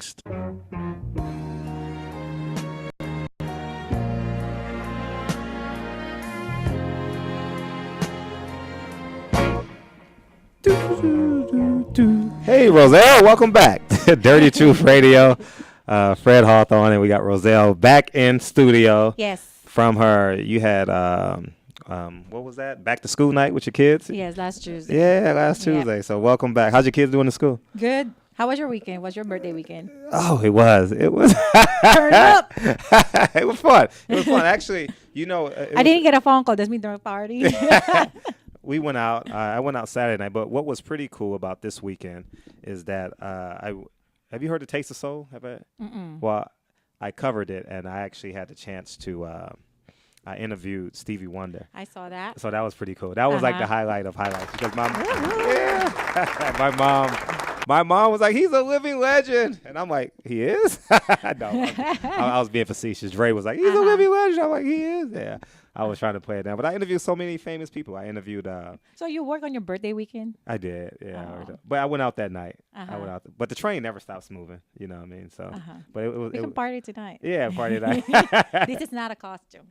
next. Hey, Roselle, welcome back. Dirty Truth Radio. Fred Hawthorne, and we got Roselle back in studio. Yes. From her, you had, what was that? Back to school night with your kids? Yes, last Tuesday. Yeah, last Tuesday. Yeah. So welcome back. How's your kids doing in school? Good. How was your weekend? Was your birthday weekend? Oh, it was. Turn up. It was fun. It was fun. Actually, you know. I didn't get a phone call. Does mean there was a party? We went out. I went out Saturday night. But what was pretty cool about this weekend is that have you heard the Taste of Soul? Have I? Mm-mm. Well, I covered it, and I actually had the chance to. I interviewed Stevie Wonder. I saw that. So that was pretty cool. That was like the highlight of highlights because my mom was like, he's a living legend. And I'm like, he is? No, I was being facetious. Dre was like, he's a living legend. I'm like, he is? Yeah. I was trying to play it down. But I interviewed so many famous people. I interviewed. So you work on your birthday weekend? I did, yeah. Oh. But I went out that night. Uh-huh. I went out. But the train never stops moving. You know what I mean? So, but it was. We can party tonight. Yeah, party night. This is not a costume.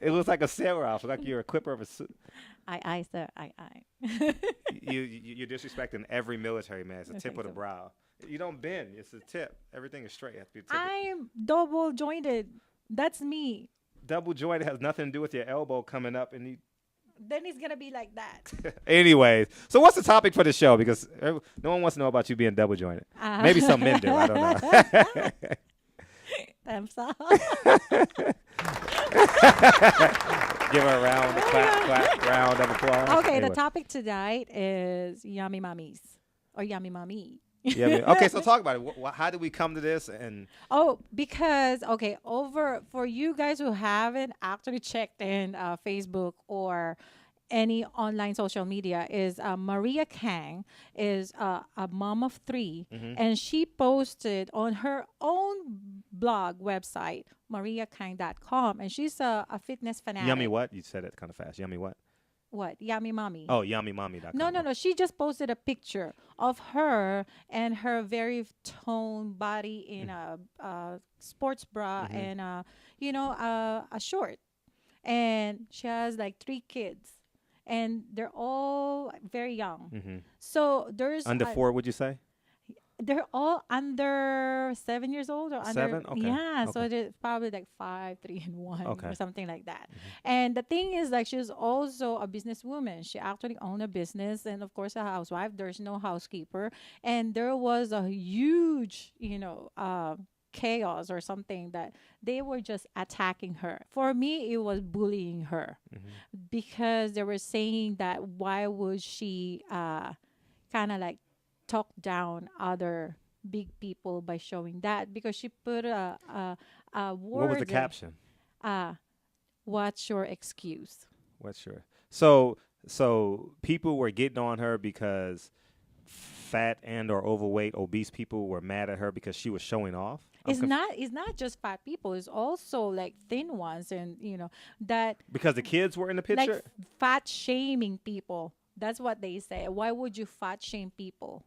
It looks like a sailor outfit, like you're a clipper of a suit. Aye, sir. Aye. You're disrespecting every military man. It's a tip of the so. brow. You don't bend. It's a tip. Everything is straight. It has to be a tip. I'm double jointed. That's me. Double jointed has nothing to do with your elbow coming up. And Then it's going to be like that. Anyways, so what's the topic for the show? Because no one wants to know about you being double jointed. Maybe some men do. I don't know. I'm sorry. Give her a round of applause. Okay, Anyway. the topic tonight is yummy mummies or yummy mummy. Yeah. Okay, so talk about it. How did we come to this? And Because for you guys who haven't actually checked in Facebook or any online social media, is Maria Kang is a mom of 3, and she posted on her own blog website mariakang.com, and she's a fitness fanatic. Yummy what? You said it kind of fast. Yummy what? What? Yummy mommy. Oh, yummymommy.com. No. She just posted a picture of her and her very toned body in a sports bra and a short, and she has like 3 kids, and they're all very young. So there's Under 4, would you say? They're all under 7 years old or under 7? Okay. Yeah, Okay. so it's probably like 5, 3, and 1 Okay. or something like that. And the thing is, like, she's also a businesswoman. She actually owned a business, and of course a housewife. There's no housekeeper, and there was a huge, chaos or something that they were just attacking her. For me, it was bullying her because they were saying that why would she kind of like talk down other big people by showing that, because she put a word. What was the caption? What's your excuse? What's your so people were getting on her because fat and or overweight, obese people were mad at her because she was showing off. It's not just fat people. It's also like thin ones, and that because the kids were in the picture. like fat shaming people. That's what they say. Why would you fat shame people?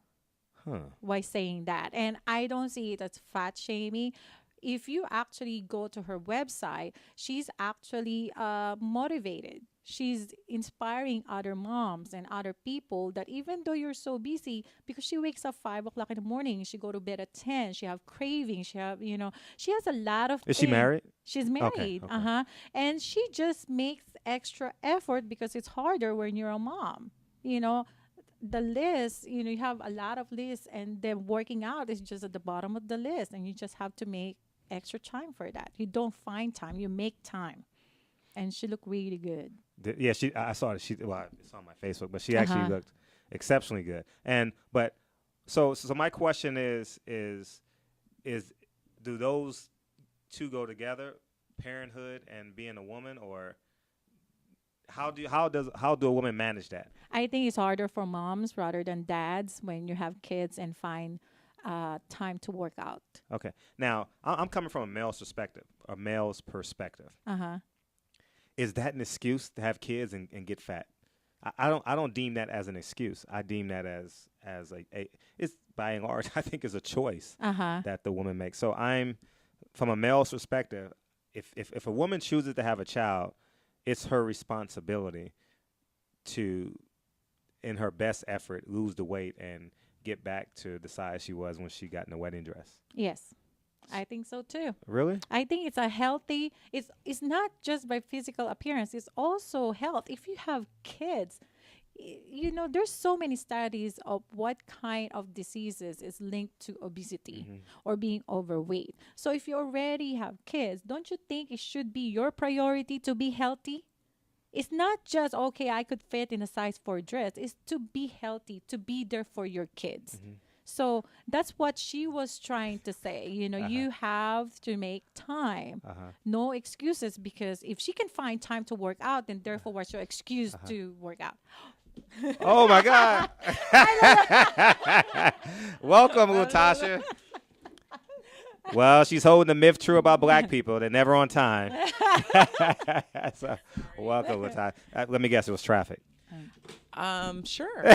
Why saying that? And I don't see it as fat shaming. If you actually go to her website, she's actually motivated. She's inspiring other moms and other people that even though you're so busy, because she wakes up 5 o'clock in the morning, she go to bed at 10, she have cravings, she has a lot of Is she married? She's married. Okay. And she just makes extra effort because it's harder when you're a mom. The list, you have a lot of lists, and then working out is just at the bottom of the list, and you just have to make extra time for that. You don't find time, you make time. And she looked really good. Yeah, I saw it. It's on my Facebook, but she actually looked exceptionally good. But so my question is do those two go together, parenthood and being a woman, or how do a woman manage that? I think it's harder for moms rather than dads when you have kids and find time to work out. Okay. Now, I'm coming from a male's perspective. Is that an excuse to have kids and get fat? I don't deem that as an excuse. I deem that as as it's by and large, I think, is a choice Uh-huh. that the woman makes. So I'm, from a male's perspective, if a woman chooses to have a child, it's her responsibility to, in her best effort, lose the weight and get back to the size she was when she got in the wedding dress. Yes. I think so too. Really? I think it's a healthy, it's not just by physical appearance, it's also health. If you have kids, there's so many studies of what kind of diseases is linked to obesity or being overweight. So if you already have kids, don't you think it should be your priority to be healthy? It's not just, okay, I could fit in a size 4 dress. It's to be healthy, to be there for your kids. So that's what she was trying to say. You have to make time. No excuses, because if she can find time to work out, then therefore what's your excuse to work out? Oh, my God. Welcome, Latasha. Well, she's holding the myth true about black people. They're never on time. So, welcome, Latasha. Let me guess, it was traffic. Sure.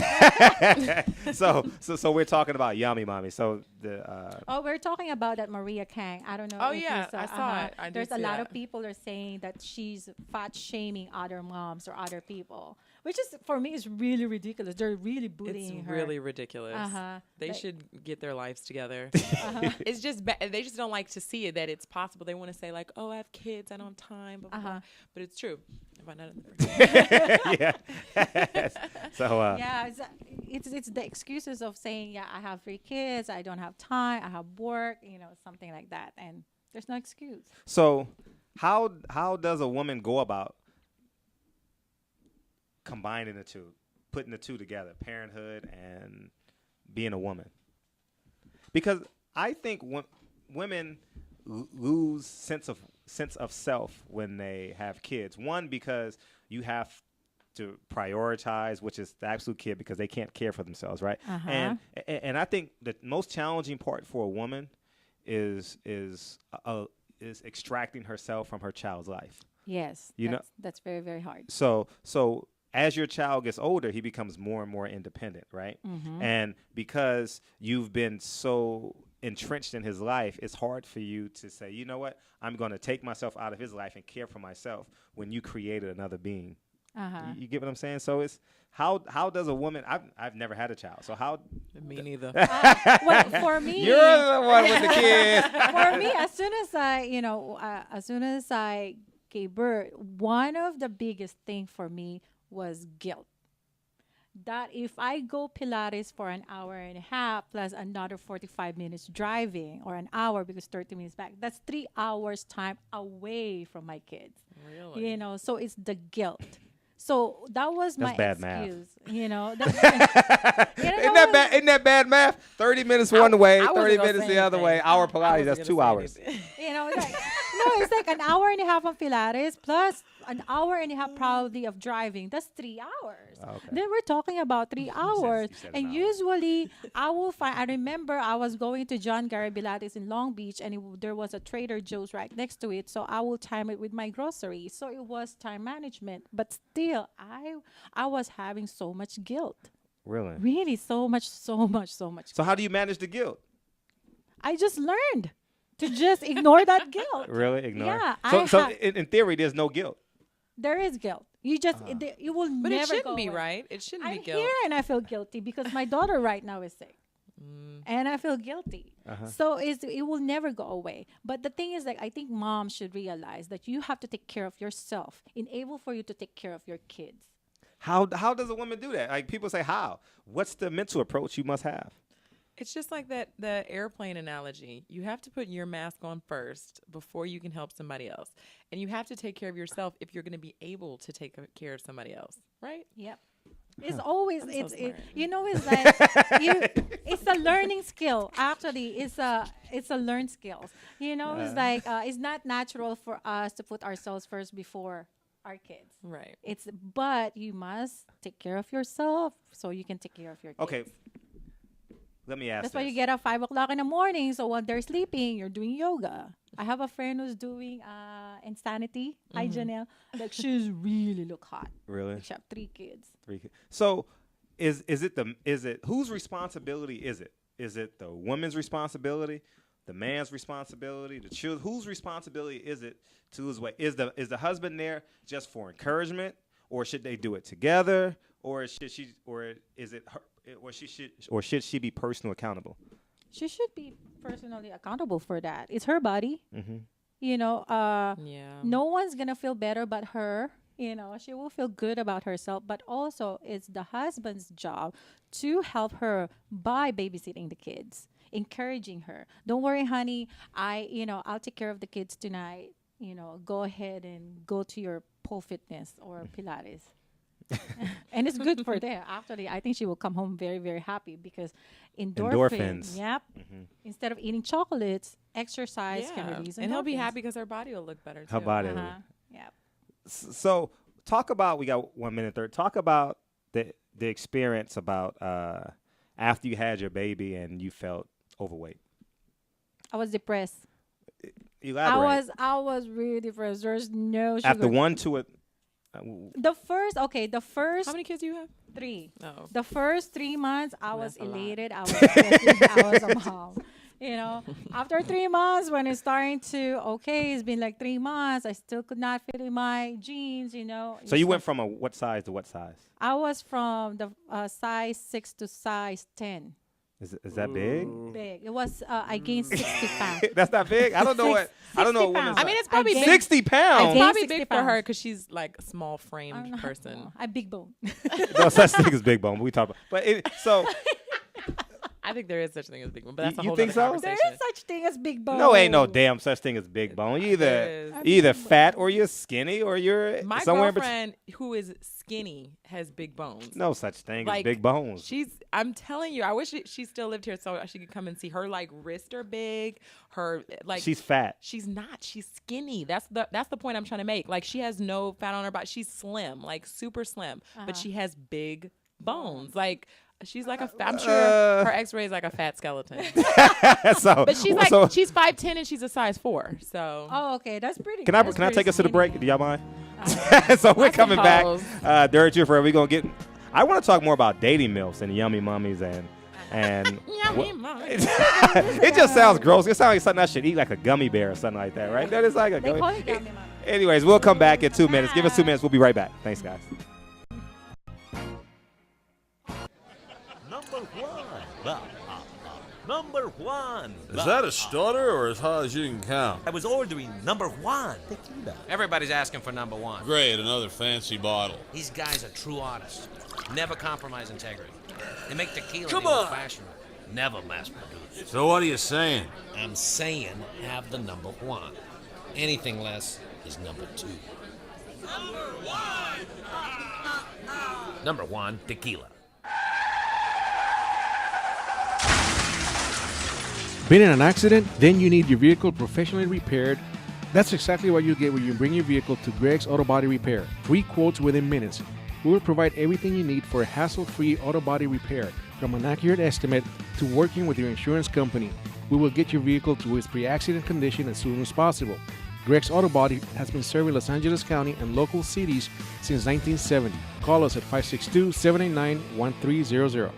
So we're talking about Yummy Mommy. So we're talking about that Maria Kang. I don't know. Oh, if yeah, you saw, I saw it. I did There's a see lot that. of people are saying that she's fat shaming other moms or other people, which is, for me, is really ridiculous. They're really bullying It's her. really ridiculous. They Like- should get their lives together. It's just they just don't like to see it, that it's possible. They want to say like, "Oh, I have kids, I don't have time," blah, blah, blah. But it's true. If I not in the yeah. So Yeah, it's the excuses of saying, yeah, I have 3 kids, I don't have time, I have work, something like that, and there's no excuse. So how does a woman go about combining the two, putting the two together, parenthood and being a woman? Because I think women lose sense of self when they have kids. One, because you have to prioritize, which is the absolute kid, because they can't care for themselves, right? And I think the most challenging part for a woman is extracting herself from her child's life. Yes, that's very, very hard. So as your child gets older, he becomes more and more independent, right? And because you've been so entrenched in his life, it's hard for you to say, you know what, I'm going to take myself out of his life and care for myself when you created another being. You get what I'm saying? So it's how does a woman? I've never had a child, so how? Me neither. Well, for me, You're the one with the kids. for me, as soon as I gave birth, one of the biggest thing for me was guilt. That if I go Pilates for an hour and a half plus another 45 minutes driving, or an hour because 30 minutes back, that's 3 hours time away from my kids. Really? So it's the guilt. So that was That's my bad math. excuse. Isn't that bad math? 30 minutes one way, I wasn't 30 gonna minutes say the other way. anything. Hour I Pilates, wasn't that's gonna 2 say hours. anything. It's like an hour and a half of Pilates plus an hour and a half probably of driving. That's 3 hours. Okay. Then we're talking about 3 hours. you said an And hour. usually I remember I was going to John Gary Pilates in Long Beach, and there was a Trader Joe's right next to it. So I will time it with my groceries. So it was time management. But still, I was having so much guilt. Really? Really, so much. So how do you manage the guilt? I just learned to just ignore that guilt. Really? Ignore? Yeah, So in theory, there's no guilt. There is guilt. You just it will But never it shouldn't go be, away. right? It shouldn't I'm be guilt. here and I feel guilty because my daughter right now is sick, and I feel guilty. So it will never go away. But the thing is, like, I think moms should realize that you have to take care of yourself, enable for you to take care of your kids. How does a woman do that? Like, people say, how? What's the mental approach you must have? It's just like the airplane analogy. You have to put your mask on first before you can help somebody else. And you have to take care of yourself if you're going to be able to take care of somebody else, right? Yep. It's always so it's smart. it's like it's a learning skill. Actually, it's a learned skill. It's like it's not natural for us to put ourselves first before our kids. Right. But you must take care of yourself so you can take care of your kids. Okay. Let me ask That's why you this. get up 5 o'clock in the morning. So while they're sleeping, you're doing yoga. I have a friend who's doing Insanity. Hi, Janelle. Like, she's really look hot. Really? Like, she have 3 kids. 3 kids. So is it whose responsibility is it? Is it the woman's responsibility, the man's responsibility, the children? Whose responsibility is it to lose weight? Is the husband there just for encouragement, or should they do it together, or should she, or is it her, or should she be personally accountable? She should be personally accountable for that. It's her body. Mm-hmm. You know, Yeah. no one's gonna feel better but her. You know, she will feel good about herself, but also it's the husband's job to help her by babysitting the kids, encouraging her. Don't worry, honey. I'll take care of the kids tonight. You know, go ahead and go to your pole fitness or Pilates. And it's good for them. Actually, I think she will come home very, very happy because Endorphins. Yep. Mm-hmm. Instead of eating chocolates, exercise can Yeah. release endorphins. And he'll be happy because her body will look better too. Her body. Uh-huh. Yep. So talk about, we got 1 minute 30. Talk about the experience about after you had your baby and you felt overweight. I was depressed. Elaborate. I was really depressed. There's no sugar. After 1 to it. The first How many kids do you have? 3. Oh. The first 3 months, I was That's a lot. elated. I was happy. I was a mom. You know, after 3 months, when it's starting to, it's been like 3 months, I still could not fit in my jeans, you know. So you went from what size to what size? I was from the size 6 to size 10. Is that big? Big. It was, I gained 60 pounds. That's not big. I don't know what. I don't know 60 what women's. pounds. I mean, it's probably gained- big. 60 pounds. gained Probably 60 big for her pounds. because she's like a small framed person. I big bone. No such thing as big bone. But we talk about. But so I think there is such a thing as big one, but that's a You whole think other so? conversation. There is such thing as big bone. no, ain't no damn such thing as big bone. You There is. either fat or you're skinny or you're My somewhere in girlfriend, who is skinny, has big bones. No such thing as Like, big bones. I'm telling you, I wish she still lived here so she could come and see. Her like wrists are big. Her like She's fat. She's not. She's skinny. That's the point I'm trying to make. Like she has no fat on her body. She's slim, like super slim, but she has big bones. Like she's like I'm sure her X-ray is like a fat skeleton. so, But she's like so she's 5'10" and she's a size 4. So Oh, okay. That's pretty can I good. take us to the Skinny. break? Do y'all mind? So we're coming suppose. back. Dirt Year Forever. We're gonna get. I want to talk more about dating MILFs and yummy mummies and Yummy Mummy. it just sounds gross. It sounds like something I should eat, like a gummy bear or something like that, right? That is like a They gummy. call it yummy mama. Anyways, we'll come back in 2 minutes. Give us 2 minutes. We'll be right back. Thanks, guys. Number one. Number one. Is that a stutter or as high as you can count? I was ordering number one tequila. Everybody's asking for number one. Great, another fancy bottle. These guys are true artists. Never compromise integrity. They make tequila Come the on. old-fashioned way. Never mass-produced. So what are you saying? I'm saying have the number one. Anything less is number two. Number one, tequila. Been in an accident? Then you need your vehicle professionally repaired. That's exactly what you get when you bring your vehicle to Greg's Auto Body Repair. 3 quotes within minutes. We will provide everything you need for a hassle-free auto body repair, from an accurate estimate to working with your insurance company. We will get your vehicle to its pre-accident condition as soon as possible. Greg's Auto Body has been serving Los Angeles County and local cities since 1970. Call us at 562-789-1300.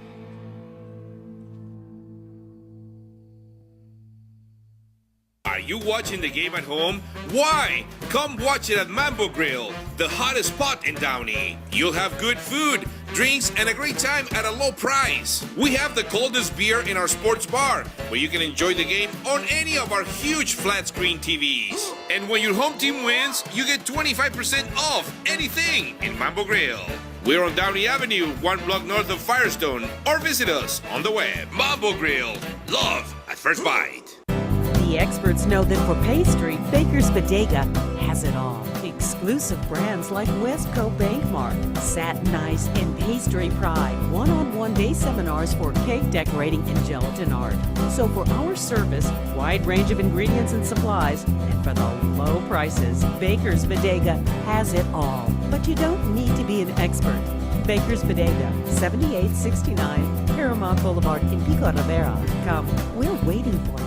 Are you watching the game at home? Why? Come watch it at Mambo Grill, the hottest spot in Downey. You'll have good food, drinks, and a great time at a low price. We have the coldest beer in our sports bar, where you can enjoy the game on any of our huge flat screen TVs. And when your home team wins, you get 25% off anything in Mambo Grill. We're on Downey Avenue, 1 block north of Firestone, or visit us on the web. Mambo Grill, love at first bite. The experts know that for pastry, Baker's Bodega has it all. Exclusive brands like Westco Bankmart, Satin Ice, and Pastry Pride. One-on-one day seminars for cake decorating and gelatin art. So for our service, wide range of ingredients and supplies, and for the low prices, Baker's Bodega has it all. But you don't need to be an expert. Baker's Bodega, 7869 Paramount Boulevard in Pico Rivera. Come, we're waiting for you.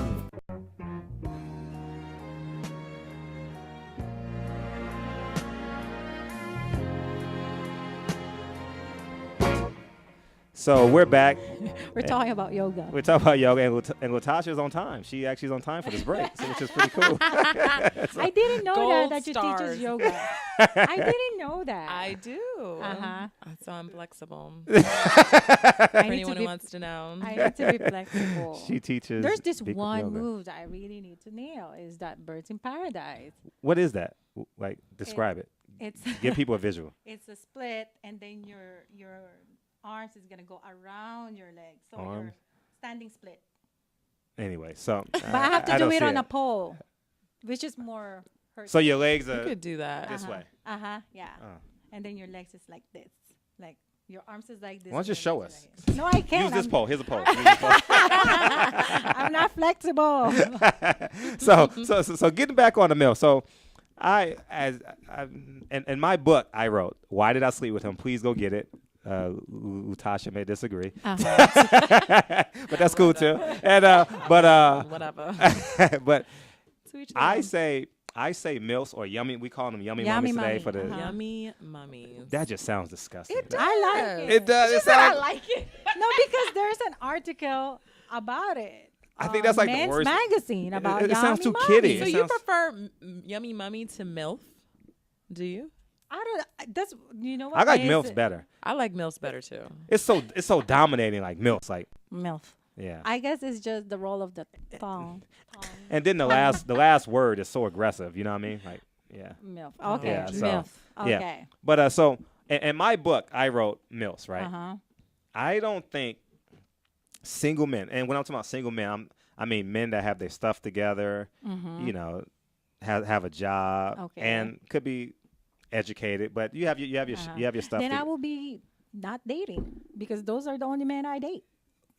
So we're back. We're talking about yoga. We're talking about yoga, and Latasha's on time. She actually is on time for this break, which is pretty cool. I didn't know Gold that you stars. teaches yoga. I didn't know that. I do. Uh-huh. So I'm flexible. I For need anyone to who be, wants to know. I need to be flexible. She teaches. There's this Bikram one yoga. move that I really need to nail is that birds in paradise. What is that? Like, describe it. It's Give people a visual. it's a split, and then your arms is gonna go around your legs, so Arms? you're standing split. Anyway, so. But I have to do don't it see on a pole, which is more hurt. So your legs You are could do that. this way. Yeah. Oh. And then your legs is like this, like your arms is like this. Why don't you and your show legs us? is like this. No, I can't. Use this I'm- pole. Here's a pole. Use this pole. I'm not flexible. So getting back on the mill. So in my book I wrote, "Why Did I Sleep with Him?" Please go get it. Utasha may disagree, but that's cool too. And Whatever. but To each I their say MILFs or yummy. We call them yummy Yummy mummies today mummy, for the. own. uh-huh. Yummy mummies. That just sounds disgusting. I like it. It does. It I sounds. like it. No, because there's an article about it. I think that's like the Men's worst- magazine about it sounds Yummy too Mummy. kiddie. So It you sounds- prefer Yummy Mummy to MILF? Do you? I don't. That's you know what I like is MILFs it? better. I like MILFs better too. It's so dominating like MILFs. Like MILF. yeah. I guess it's just the role of the tongue. And then the last word is so aggressive. You know what I mean? Like yeah. MILF. Okay. Yeah, so, MILF. Yeah. Okay. But so in my book I wrote MILFs, right? Uh-huh. I don't think single men, and when I'm talking about single men, I mean men that have their stuff together, you know, have a job, Okay. and could be educated, but you have your stuff. Then I will be not dating because those are the only men I date.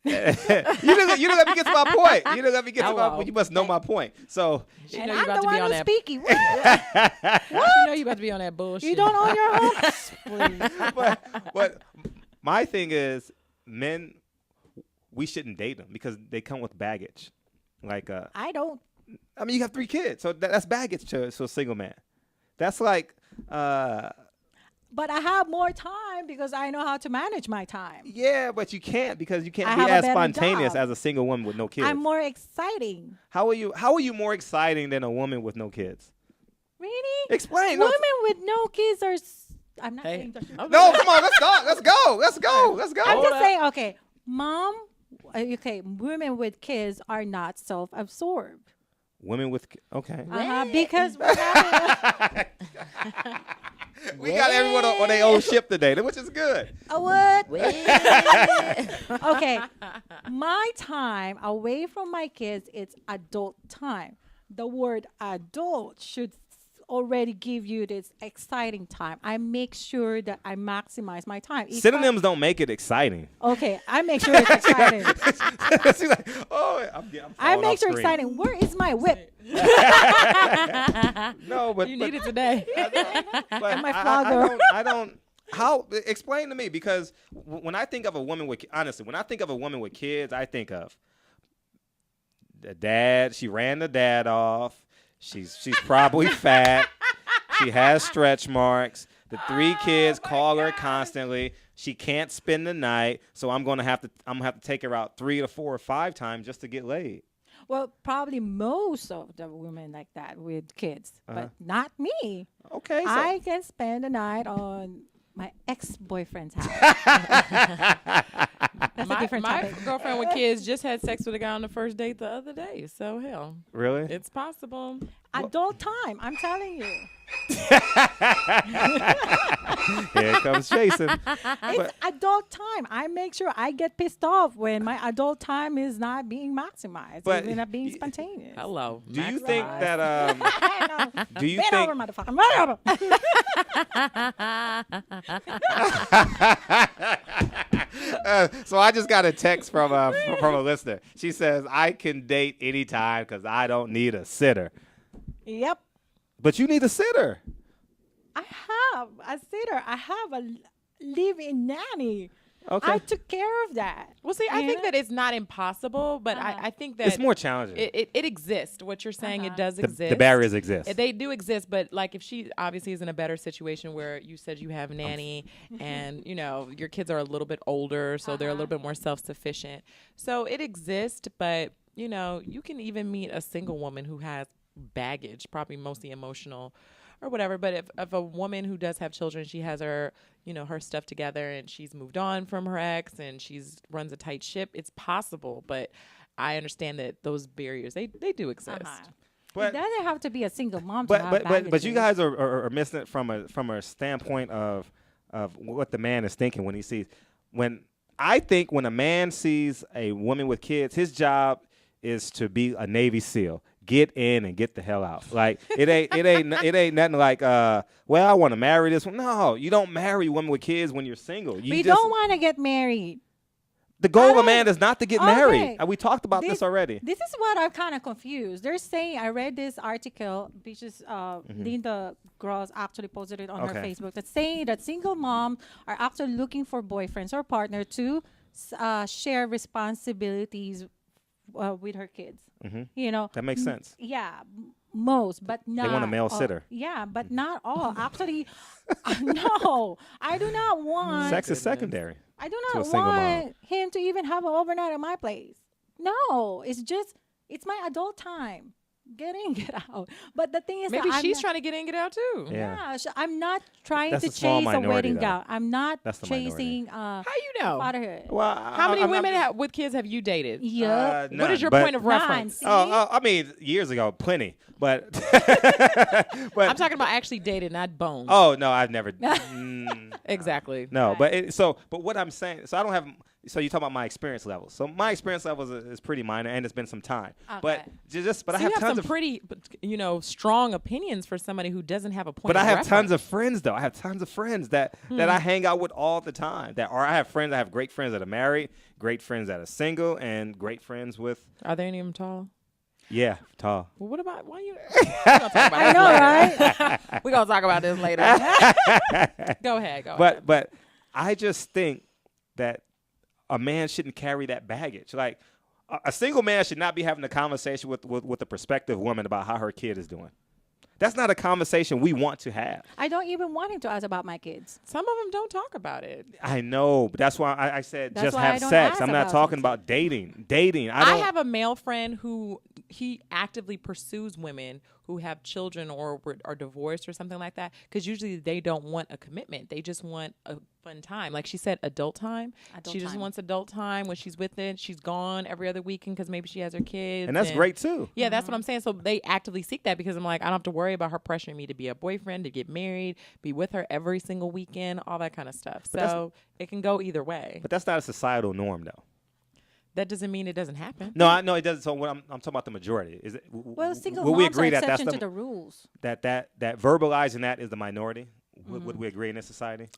you didn't let me get to my point. You didn't let me get to my Hello. point. You must know my point. So You And know I'm you about the to one be on who's that. speaking. You know you about to be on that bullshit. You don't own your home? Please. but my thing is men, we shouldn't date them because they come with baggage. Like I don't. I mean, you have 3 kids, so that's baggage to a single man. That's like, But I have more time because I know how to manage my time. yeah, but you can't because you I can't be have a as better spontaneous job. as a single woman with no kids. I'm more exciting. How are you more exciting than a woman with no kids? Really? Explain. No, Women with no kids are. I'm not Hey. saying. they're- no, come on, let's go. I'm just saying. Okay, mom. Okay, women with kids are not self-absorbed. Women with okay. Because we're having We got everyone on their own ship today, which is good. a what? Okay, my time away from my kids, it's adult time. The word adult should already give you this exciting time. I make sure that I maximize my time. If Synonyms don't make it exciting. Okay, I make sure it's exciting. She's like, oh, I'm I falling make off sure screen. exciting. Where is my whip? No, but You need it today. but my flogger. I don't. How explain to me because when I think of a woman with when I think of a woman with kids, I think of the dad. She ran the dad off. She's probably fat. She has stretch marks. The 3 kids call her constantly. She can't spend the night, so I'm gonna have to take her out 3 to 4 or 5 times just to get laid. Well, probably most of the women like that with kids, but not me. Okay, so I can spend the night on my ex-boyfriend's house. That's a different my topic. girlfriend with kids just had sex with a guy on the first date the other day. So hell, really? it's possible. Adult time, I'm telling you. Here comes Jason. It's adult time. I make sure I get pissed off when my adult time is not being maximized, But even not being spontaneous. Hello. Do you think that do you Bend think over, motherfucker. Bend over. so I just got a text from a listener. She says I can date anytime because I don't need a sitter. Yep. But you need a sitter. I have a sitter. I have a live-in nanny. Okay. I took care of that. Well, see, I You think know? that it's not impossible, but I think that It's more challenging. It exists. What you're saying, it does exist. The barriers exist. They do exist, but like if she obviously is in a better situation where you said you have a nanny and your kids are a little bit older, so they're a little bit more self-sufficient. So it exists, but you can even meet a single woman who has baggage, probably mostly emotional or whatever. But if a woman who does have children, she has her her stuff together and she's moved on from her ex and she's runs a tight ship, it's possible. But I understand that those barriers they do exist. But it doesn't have to be a single mom to have but you baggages. guys are missing it from a standpoint of what the man is thinking when he sees when a man sees a woman with kids, his job is to be a Navy SEAL. Get in and get the hell out. Like it ain't nothing like well, I want to marry this one. No, you don't marry women with kids when you're single. We don't want to get married. The goal of a man is not to get married. And we talked about this already. This is what I'm kind of confused. They're saying, I read this article, which is Linda Gross actually posted it on her Facebook, that's saying that single moms are actually looking for boyfriends or partner to share responsibilities with her kids. That makes sense. Yeah, most, but not. They want a male all. sitter. Yeah, but not all. Actually, no, I do not want. Sex is secondary. I do to a not single mom. want him to even have an overnight at my place. No, it's my adult time. Get in, get out. But the thing is, Maybe that she's trying to get in, get out too. Yeah. I'm not trying That's to a small chase a minority, wedding though. gown. I'm not That's the minority. chasing How you know? fatherhood. Well, How many women with kids have you dated? Yeah. What is your but- point of reference? I mean, years ago, plenty. But I'm talking about actually dated, not boned. oh no, I've never. Exactly. No, but but what I'm saying, so I don't have. So you talk about my experience level. So my experience level is pretty minor, and it's been some time. But but I So have you have tons some of pretty, strong opinions for somebody who doesn't have a point. But of I have reference. tons of friends, though. I have tons of friends that I hang out with all the time. I have friends. I have great friends that are married, great friends that are single, and great friends with. Are there any of them tall? Yeah, tall. Well, what about why you? We're gonna talk about I know, right? We're gonna talk about this later. Go ahead. But I just think that a man shouldn't carry that baggage. Like a single man should not be having a conversation with a prospective woman about how her kid is doing. That's not a conversation we want to have. I don't even want him to ask about my kids. Some of them don't talk about it. I know, but that's why I said That's just why I have don't sex. ask I'm not about talking sex. about dating. Dating. I have a male friend who he actively pursues women who have children or are divorced or something like that, because usually they don't want a commitment. They just want a fun time. Like she said, adult time. She just wants adult time when she's with it. She's gone every other weekend because maybe she has her kids. And that's great too. Yeah, that's what I'm saying. So they actively seek that because I'm like, I don't have to worry about her pressuring me to be a boyfriend, to get married, be with her every single weekend, all that kind of stuff. So it can go either way. But that's not a societal norm, though. That doesn't mean it doesn't happen. No, I know it doesn't. So what I'm talking about the majority. Is it? Well, single will moms we agree are that that's exception to the rules. that verbalizing that is the minority? Would we agree in this society?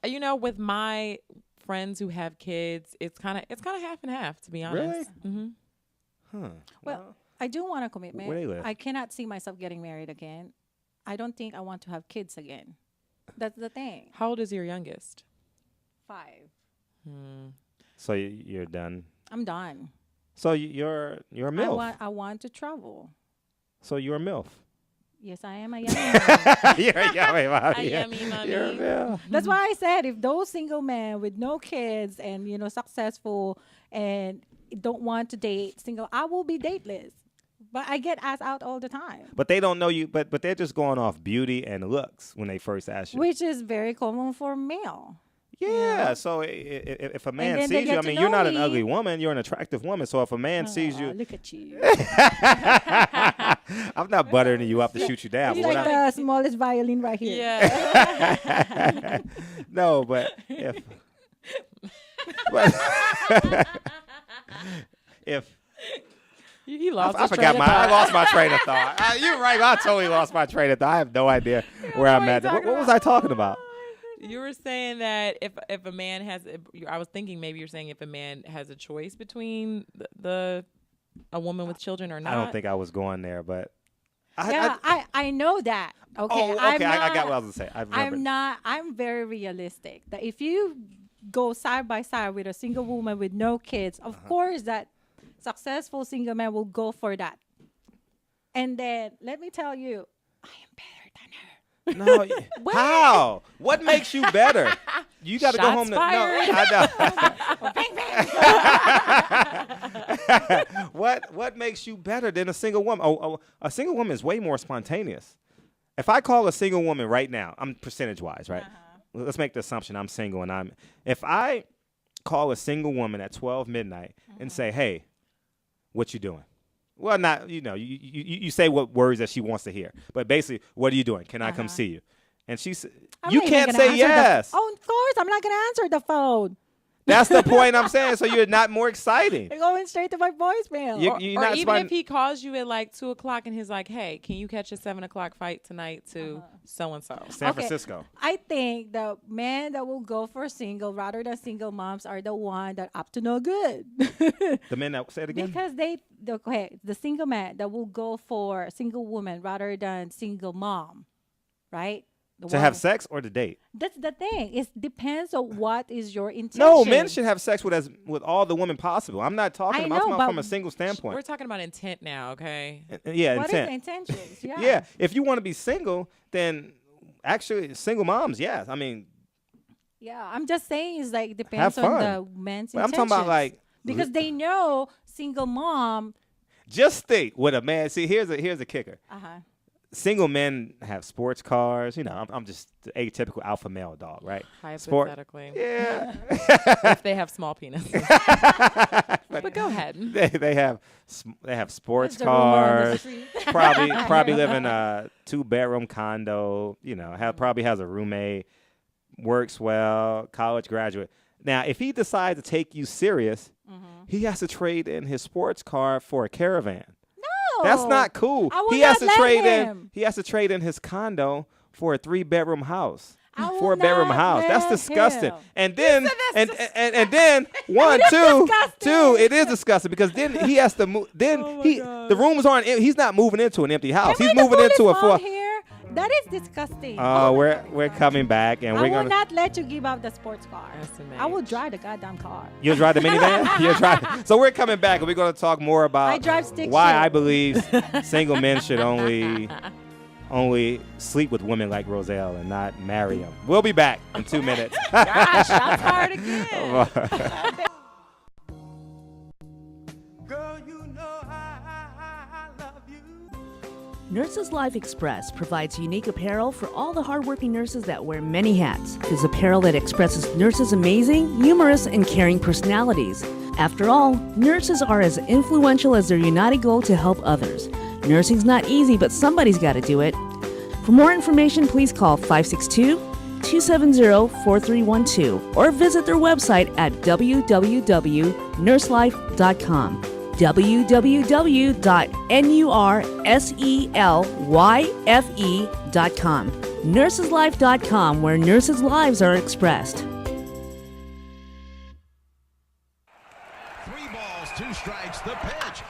With my friends who have kids, it's kind of half and half, to be honest. Really? Mm-hmm. Huh. Well, I do want a commitment. Where they live? I cannot see myself getting married again. I don't think I want to have kids again. That's the thing. How old is your youngest? 5. So you're done. I'm done. So you're a MILF. I want to travel. So you're a MILF. Yes, I am a yummy mommy. You're a yummy mommy. A yummy mommy. You're a MILF. That's why I said if those single men with no kids and successful and don't want to date single, I will be dateless. But I get asked out all the time. But they don't know you. But they're just going off beauty and looks when they first ask you. Which is very common for male. Yeah. So if a man then they sees you, get I to mean, you're know not an me. ugly woman. You're an attractive woman. So if a man sees you, Look at you. I'm not buttering you up to shoot you down. It's But like the smallest violin right here. Yeah. no, but if He lost I his forgot train of I thought. lost my train of thought. You're right. I totally lost my train of thought. I have no idea where I'm at. What was I talking about? You were saying that if a man has, I was thinking maybe you're saying if a man has a choice between a woman with children or not. I don't think I was going there, but I know that. Okay. Oh, okay. I got what I was gonna say. I remember. I'm very realistic. That if you go side by side with a single woman with no kids, of course that successful single man will go for that. And then let me tell you, I am better than her. No, how? What makes you better? You got to go home. Fired. What makes you better than a single woman? A single woman is way more spontaneous. If I call a single woman right now, I'm percentage-wise, right? Let's make the assumption I'm single, and if I call a single woman at 12 midnight and say, "Hey, what you doing?" Well, not, you say what words that she wants to hear. But basically, what are you doing? Can I come see you? And she said, you can't say yes. Of course, I'm not going to answer the phone. That's the point I'm saying. So you're not more exciting. You're going straight to my voicemail. Or even if he calls you at like 2 o'clock and he's like, "Hey, can you catch a 7 o'clock flight tonight to so-and-so?" San Francisco. I think the men that will go for single rather than single moms are the one that up to no good. The men that, say it again? Because the single man that will go for single woman rather than single mom, right? To have sex or to date? That's the thing. It depends on what is your intention. No, men should have sex with all the women possible. I'm not talking about from a single standpoint. We're talking about intent now, okay? Yeah, what intent. Is intentions? Yeah. Yeah. If you want to be single, then actually single moms, yes. I mean. Yeah, I'm just saying it's like depends on the man's intentions. I'm talking about like. Because they know single mom. Just think with a man. See, here's a kicker. Single men have sports cars. I'm just the atypical alpha male dog, right? Hypothetically. Yeah. If they have small penises. But go ahead. They have sports cars. probably live in a 2-bedroom condo. Probably has a roommate. Works well. College graduate. Now, if he decides to take you serious, he has to trade in his sports car for a Caravan. That's not cool. He has to trade in his condo for a 3-bedroom house. 4-bedroom house. That's disgusting. And then and then two, it is disgusting because then he has to move. Then the rooms aren't. He's not moving into an empty house. He's moving into a 4. That is disgusting. We're coming back, and I will not let you give up the sports car. I will drive the goddamn car. You'll drive the minivan? You'll drive. So we're coming back, and we're going to talk more about why I believe single men should only sleep with women like Roselle and not marry them. We'll be back in 2 minutes. Gosh, shots fired again. Nurses Life Express provides unique apparel for all the hardworking nurses that wear many hats. It is apparel that expresses nurses' amazing, humorous, and caring personalities. After all, nurses are as influential as their united goal to help others. Nursing's not easy, but somebody's got to do it. For more information, please call 562-270-4312 or visit their website at www.nurselife.com. www.nurselyfe.com. Nurseslife.com, where nurses' lives are expressed. 3 balls, 2 strikes, the pitch.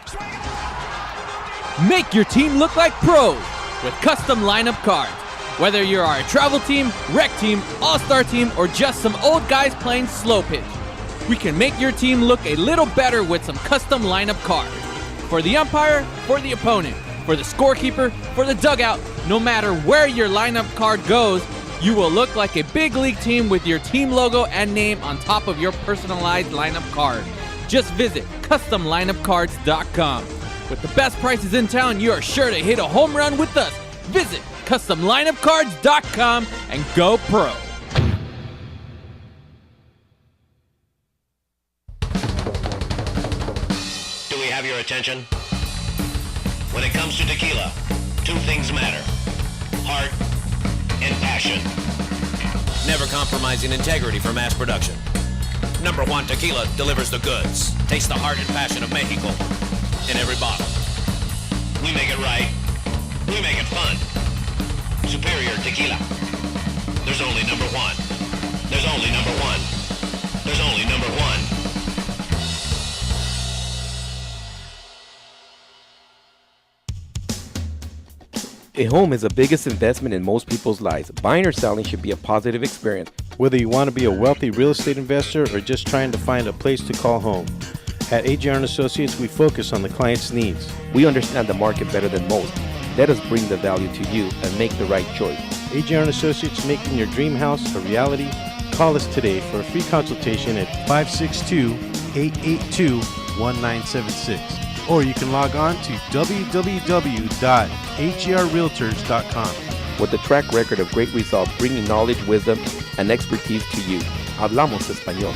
Make your team look like pros with custom lineup cards. Whether you are a travel team, rec team, all-star team, or just some old guys playing slow pitch, we can make your team look a little better with some custom lineup cards. For the umpire, for the opponent, for the scorekeeper, for the dugout, no matter where your lineup card goes, you will look like a big league team with your team logo and name on top of your personalized lineup card. Just visit CustomLineupCards.com. With the best prices in town, you are sure to hit a home run with us. Visit CustomLineupCards.com and go pro. Do we have your attention? When it comes to tequila, 2 things matter: heart and passion. Never compromising integrity for mass production. Number 1 Tequila delivers the goods. Taste the heart and passion of Mexico in every bottle. We make it right. We make it fun. Superior Tequila. There's only number 1. There's only number 1. There's only number 1. A home is the biggest investment in most people's lives. Buying or selling should be a positive experience. Whether you want to be a wealthy real estate investor or just trying to find a place to call home, at AJR & Associates, we focus on the client's needs. We understand the market better than most. Let us bring the value to you and make the right choice. AJR & Associates, making your dream house a reality. Call us today for a free consultation at 562-882-1976. Or you can log on to www.hrrealtors.com. With a track record of great results, bringing knowledge, wisdom, and expertise to you. Hablamos español.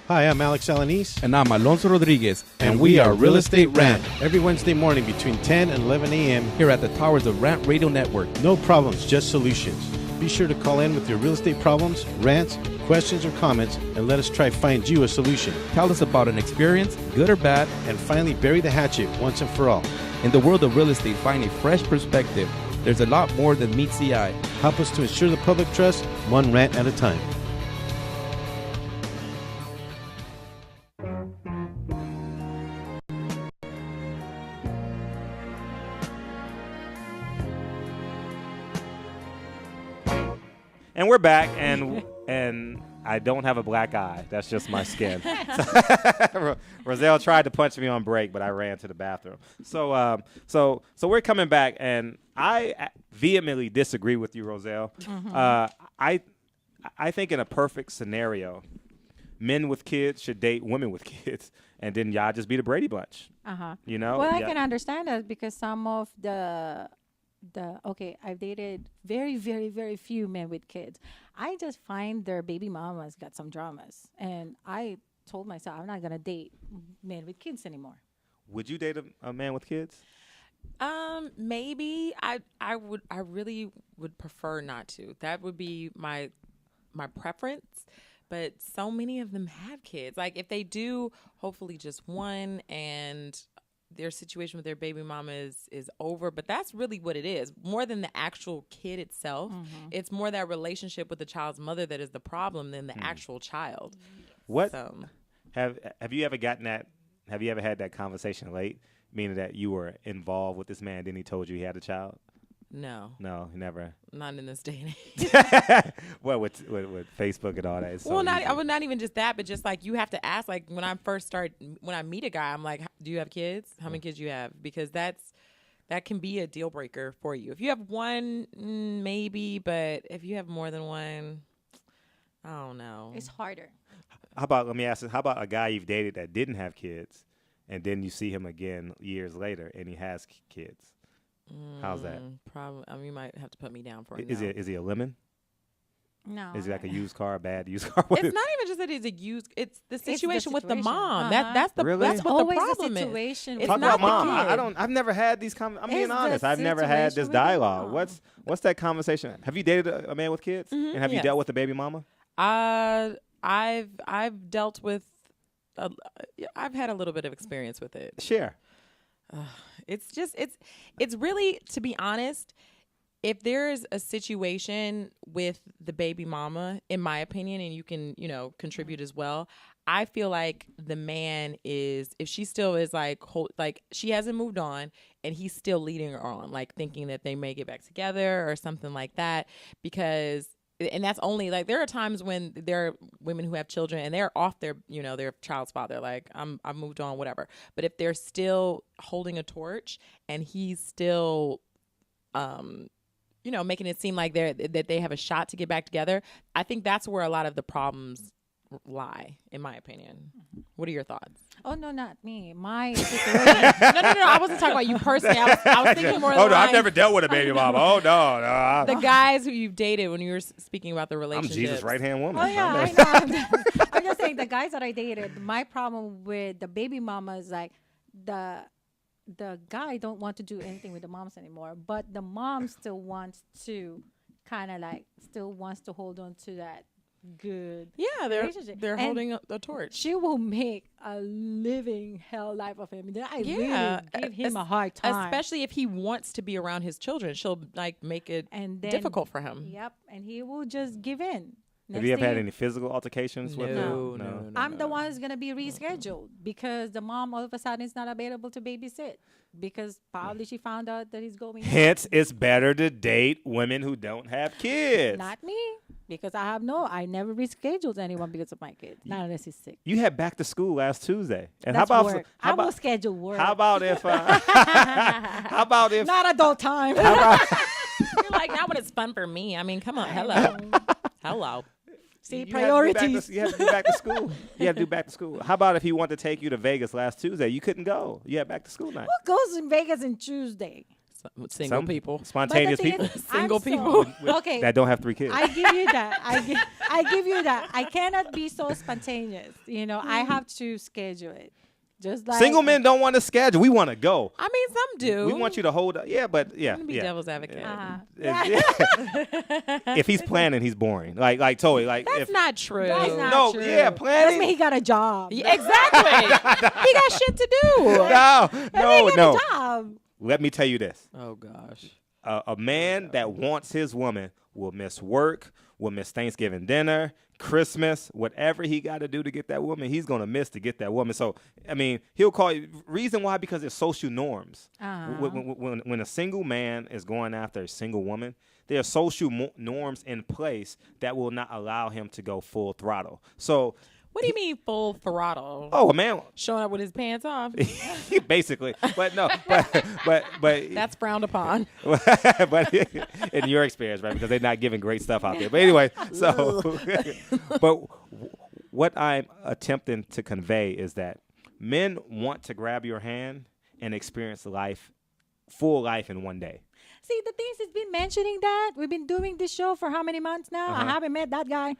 Hi, I'm Alex Alanis. And I'm Alonso Rodriguez. And we are Real Estate Rant. Every Wednesday morning between 10 and 11 a.m. here at the towers of Rant Radio Network. No problems, just solutions. Be sure to call in with your real estate problems, rants, questions, or comments, and let us try to find you a solution. Tell us about an experience, good or bad, and finally bury the hatchet once and for all. In the world of real estate, find a fresh perspective. There's a lot more than meets the eye. Help us to ensure the public trust, one rant at a time. And we're back, and I don't have a black eye. That's just my skin. Roselle tried to punch me on break, but I ran to the bathroom. So we're coming back, and I vehemently disagree with you, Roselle. I think in a perfect scenario, men with kids should date women with kids, and then y'all just be the Brady Bunch. You know? Well, I can understand that because some of I've dated very, very, very few men with kids. I just find their baby mamas got some dramas. And I told myself I'm not going to date men with kids anymore. Would you date a man with kids? Maybe. I really would prefer not to. That would be my preference. But so many of them have kids. Like if they do, hopefully just one, and their situation with their baby mama is over, but that's really what it is. More than the actual kid itself, it's more that relationship with the child's mother that is the problem than the actual child. What have you ever gotten that? Have you ever had that conversation late, meaning that you were involved with this man, then he told you he had a child? No, never. Not in this day and age. Well, with Facebook and all that. Well, not even just that, but just like you have to ask. Like when I meet a guy, I'm like, "Do you have kids? How many kids do you have?" Because that can be a deal breaker for you. If you have one, maybe, but if you have more than one, I don't know. It's harder. Let me ask you, how about a guy you've dated that didn't have kids, and then you see him again years later, and he has kids? How's that? Probably. You might have to put me down for it. Is he a lemon? No. Is he like a used car, a bad used car? It's not even just that he's a used. It's the situation with the mom. That's what the problem is. It's Talk not about mom. the kid. I've never had these. I'm being honest. I've never had this dialogue. What's that conversation? Have you dated a man with kids? And have you dealt with a baby mama? I've dealt with. I've had a little bit of experience with it. Share. It's really, to be honest, if there's a situation with the baby mama, in my opinion, and you can, contribute as well, I feel like the man is, if she still is like she hasn't moved on and he's still leading her on, like thinking that they may get back together or something like that, and that's only like there are times when there are women who have children and they're off their child's father, like I've moved on, whatever. But if they're still holding a torch and he's still making it seem like that they have a shot to get back together, I think that's where a lot of the problems lie, in my opinion. What are your thoughts? Oh, no, not me. My situation. No. I wasn't talking about you personally. I was thinking more. Oh no, I've never dealt with a baby mama. Oh no. The guys who you've dated when you were speaking about the relationship. I'm Jesus' right hand woman. Oh yeah, I know. I'm just saying the guys that I dated. My problem with the baby mama is like the guy don't want to do anything with the moms anymore, but the mom still wants to hold on to that good relationship. They're holding a torch. She will make a living hell life of him. I really give him a hard time, especially if he wants to be around his children. She'll like make it difficult for him. Yep, and he will just give in. Have you ever had any physical altercations with No, him? no. I'm the one who's gonna be rescheduled because the mom all of a sudden is not available to babysit because probably she found out that he's going. Hence, it's better to date women who don't have kids. Not me, because I never rescheduled anyone because of my kids. Not unless he's sick. You had back to school last Tuesday, and That's how about work. I will schedule work. How about if? How about if? Not adult time. How about, You're like, not when it's fun for me. I mean, come on, hello. Hello. See, you priorities. You have to do back to school. You have to do back to school. How about if he wanted to take you to Vegas last Tuesday? You couldn't go. You had back to school night. Who goes in Vegas on Tuesday? Single Some people. Spontaneous But the people. thing is, Single I'm so- people. Okay. That don't have 3 kids. I give you that. I give you that. I cannot be so spontaneous. You know, I have to schedule it. Just like Single men don't want to schedule. We want to go. I mean, some do. We want you to hold up. Yeah, but yeah. I'm gonna be yeah. devil's advocate. If he's planning, he's boring. Like totally. Like That's if, not true. That's not no, true. yeah, Doesn't planning. mean he got a job. Yeah, exactly. He got shit to do. No, no, He got no. a job. Let me tell you this. Oh gosh. A man that wants his woman will miss work, will miss Thanksgiving dinner, Christmas, whatever he got to do to get that woman, he's going to miss to get that woman. So, I mean, he'll call you. Reason why? Because it's social norms. When a single man is going after a single woman, there are social norms in place that will not allow him to go full throttle. So, What do you mean full throttle? oh, a man, Showing up with his pants off? basically. But no, but That's frowned upon. but in your experience, right? Because they're not giving great stuff out there. But anyway, so, but what I'm attempting to convey is that men want to grab your hand and experience full life in one day. See, the thing is, he's been mentioning that. We've been doing this show for how many months now? I haven't met that guy.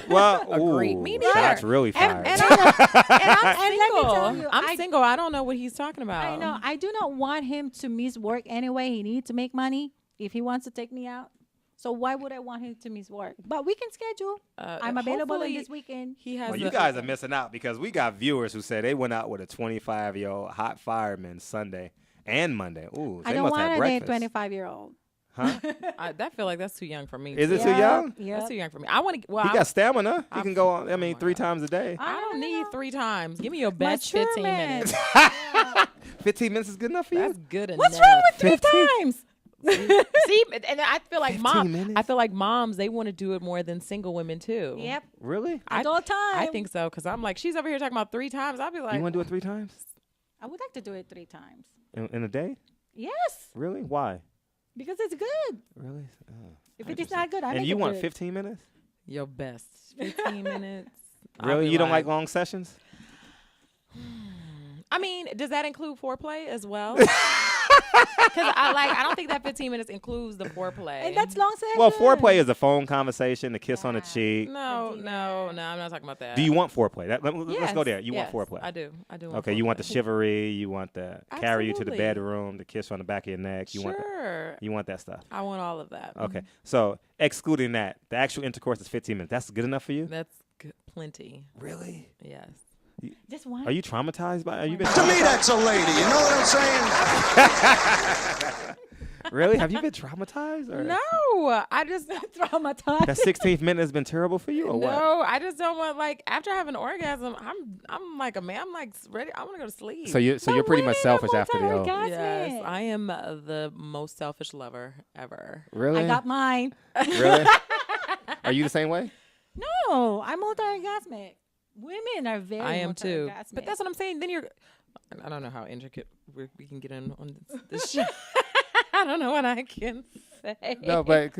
Well, Agreed. ooh, Me neither. shots really fired. And I'm And let me single. tell you, I'm single. I don't know what he's talking about. I know. I do not want him to miss work anyway. He needs to make money if he wants to take me out. So why would I want him to miss work? But we can schedule. I'm available on hopefully this weekend. He has. Well, you guys are missing out because we got viewers who said they went out with a 25-year-old hot fireman Sunday and Monday. Ooh, I they don't must want have a date breakfast. 25-year-old. Huh? I feel like that's too young for me. Is it too. too young? Yeah. That's too young for me. I want to. Well, He got stamina. He I'm- can go on. I mean, 3 times a day. I don't need 3 times. Give me your best Mature 15 man. minutes. 15 minutes is good enough for you. That's good enough. What's wrong with 3 times? See, and I feel like 15 minutes? I feel like moms, they want to do it more than single women too. Yep. Really? Adult time. I think so because I'm like, she's over here talking about 3 times. I'll be like, You want to do it 3 times I would like to do it 3 times. in a day? Yes, Really? Why? because it's good. Really? Oh. If it is not good, I And make you it want good. 15 minutes? your best 15 minutes. I'll Really? be You don't like long sessions? I mean, does that include foreplay as well? Because I don't think that 15 minutes includes the foreplay. And that's long session. Well, foreplay is a phone conversation, a kiss on the cheek. No, I'm not talking about that. Do you want foreplay? Let's go Yes, there. You yes, want foreplay? I do. Okay, you want the chivalry. You want the carry you to the Absolutely. bedroom, the kiss on the back of your neck. You want that. Sure. You want that stuff. I want all of that. Okay, so excluding that, the actual intercourse is 15 minutes. That's good enough for you? That's plenty. Really? Yes. Just one. Are you traumatized by? Are you been? To me, that's a lady. You know what I'm saying? Really? Have you been traumatized? Or No, I just traumatized. that 16th minute has been terrible for you, or what? No, I just don't want after I have an orgasm, I'm like a man. I'm like ready. I want to go to sleep. So you're pretty much selfish after the O. Yes, I am the most selfish lover ever. Really? I got mine. Really? Are you the same way? No, I'm multi-orgasmic. Women are very I am too. multi-orgasmic. But that's what I'm saying. Then I don't know how intricate we can get in on this show. I don't know what I can say. No, but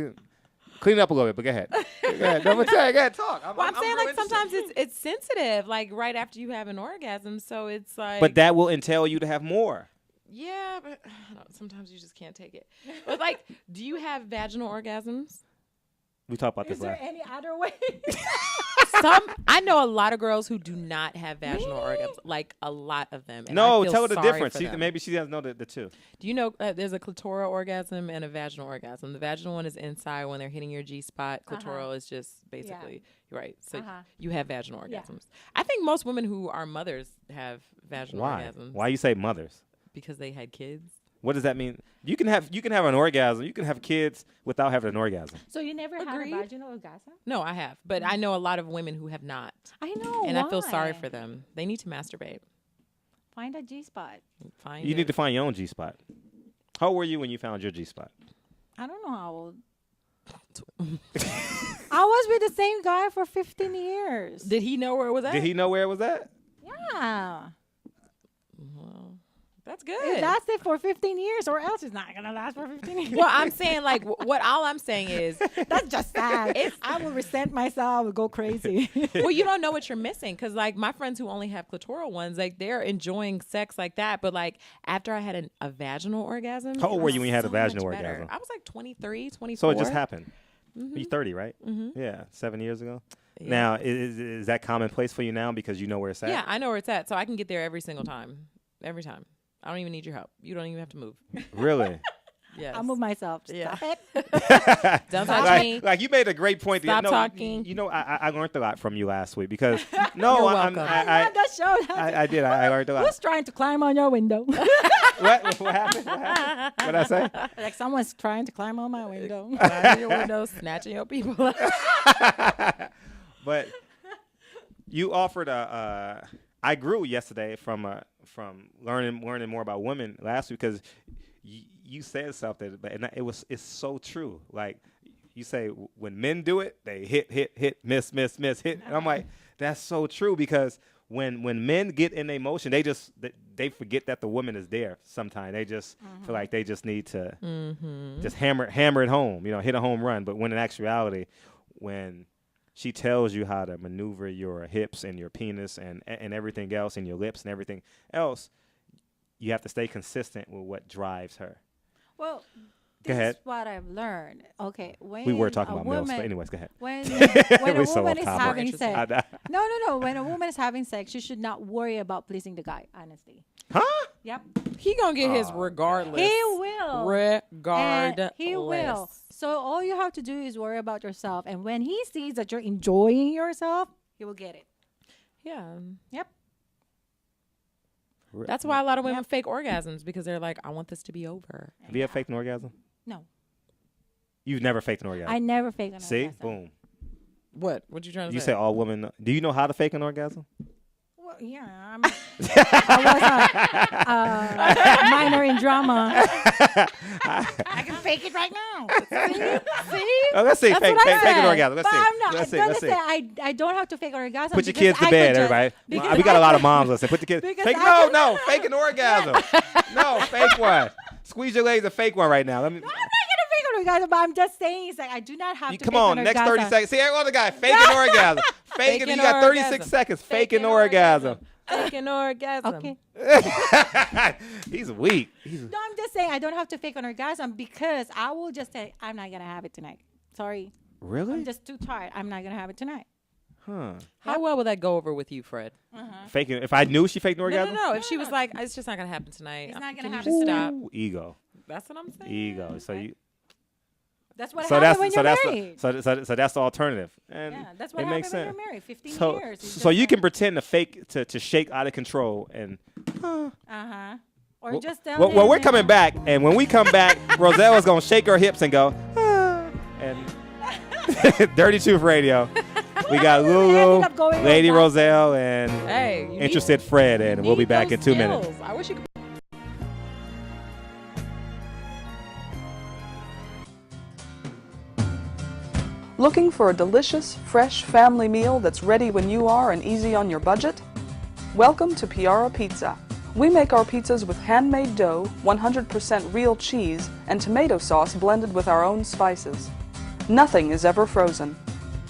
clean it up a little bit. But go ahead. Go ahead. No, but go ahead. Talk. I'm saying real like sometimes it's sensitive, like right after you have an orgasm. So it's like. But that will entail you to have more. Yeah, but sometimes you just can't take it. But like, do you have vaginal orgasms? We talked about Is this there last. any other way? I know a lot of girls who do not have vaginal orgasms, like a lot of them. And No, I feel tell her the sorry difference. for them. Maybe she doesn't know the two. Do you know there's a clitoral orgasm and a vaginal orgasm? The vaginal one is inside when they're hitting your G spot. Clitoral is just basically right. So you have vaginal orgasms. Yeah. I think most women who are mothers have vaginal Why? orgasms. Why you say mothers? Because they had kids. What does that mean? You can have an orgasm. You can have kids without having an orgasm. So you never had a vaginal orgasm? No, I have, but I know a lot of women who have not. I know. And I feel sorry why? for them. They need to masturbate. Find a G spot. You need to find your own G spot. How old were you when you found your G spot? I don't know how old. I was with the same guy for 15 years. Did he know where it was at? Did he know where it was at? Yeah. Well, that's good. It lasted for 15 years, or else it's not gonna last for 15 years. Well, I'm saying like all I'm saying is that's just sad. I will resent myself. I will go crazy. Well, you don't know what you're missing because like my friends who only have clitoral ones, like they're enjoying sex like that. But like after I had a vaginal orgasm, How old were you when you had a so much vaginal better. orgasm? I was like 23, 24. So it just happened. Mhm. You're 30, right? Mhm. Yeah, 7 years ago. Yeah. Now, is that commonplace for you now because you know where it's at? Yeah, I know where it's at, so I can get there every single time. Every time. I don't even need your help. You don't even have to move. Really? Yes. I'll move myself. Yeah. Stop it. Don't touch like, me. Like you made a great point. Stop no, talking. You know, I learned a lot from you last week because no, You're I'm, welcome. I love that show. I did. I learned a lot. Who's trying to climb on your window? What happened? What happened? What'd I say? Like someone's trying to climb on my window. Climbing your window, snatching your people. But you offered I grew yesterday from learning more about women last week because you said something, but it's so true. Like you say, when men do it, they hit, miss, hit, and I'm like, that's so true because when men get in emotion, they forget that the woman is there. Sometimes they just feel like they just need to just hammer it home, hit a home run. But when in actuality, when she tells you how to maneuver your hips and your penis and everything else and your lips and everything else, you have to stay consistent with what drives her. Well, Go this ahead. is what I've learned. Okay, when We were talking a about woman, MILFs, but anyways, go ahead. When We're a so woman off is topic. having sex, I- no. When a woman is having sex, she should not worry about pleasing the guy. Honestly. Huh? Yep. He gonna get his regardless. He will. Regardless. And he will. So all you have to do is worry about yourself, and when he sees that you're enjoying yourself, he will get it. Yeah. Yep. That's why a lot of women fake orgasms because they're like, I want this to be over. Have you ever faked an orgasm? No. You've never faked an orgasm? I never faked an See? orgasm. Boom. What you trying to You say? say all women. Do you know how to fake an orgasm? Well, yeah, I was a minor in drama. I can fake it right now. See? Oh, let's see. That's Fake what I an said. orgasm. Let's But see. I'm not. Let's see. I'm Let's gonna see. say I don't have to fake an orgasm. Put your because kids to I bed, could just- everybody. because We got a I lot could- of moms listening. Put the kids. because Fake I no, fake an orgasm. No, fake one. Squeeze your legs and fake one right now. Let me. I'm not gonna fake an orgasm, but I'm just saying, it's like I do not have to. Come fake on, an next orgasm. 30 seconds. See, every other guy, fake an orgasm. Fake it. You got 36 seconds. Fake an orgasm. Fake an orgasm. Okay. He's weak. No, I'm just saying I don't have to fake an orgasm because I will just say I'm not gonna have it tonight. Sorry. Really? I'm just too tired. I'm not gonna have it tonight. Huh. How well would that go over with you, Fred? Faking. If I knew she faked an No, orgasm? no. If she was like, it's just not gonna happen tonight. It's not gonna Can you happen just tonight. stop? Ooh, ego. That's what I'm saying. Ego. So you. That's what So happens that's when so you're that's married. so that's the alternative. And Yeah, that's what it makes happens when sense. you're married. 15 So, years. It's so just you can pretend to fake to shake out of control and. Or Well, just tell well, him, we're you coming know. back, and when we come back, Roselle is gonna shake her hips and go, and Dirty Truth Radio. We got Lulu, up going Lady on Roselle, and Hey, you Interested Fred, and we'll be need back those in 2 minutes. skills. I wish you could. Looking for a delicious, fresh family meal that's ready when you are and easy on your budget? Welcome to Piara Pizza. We make our pizzas with handmade dough, 100% real cheese, and tomato sauce blended with our own spices. Nothing is ever frozen.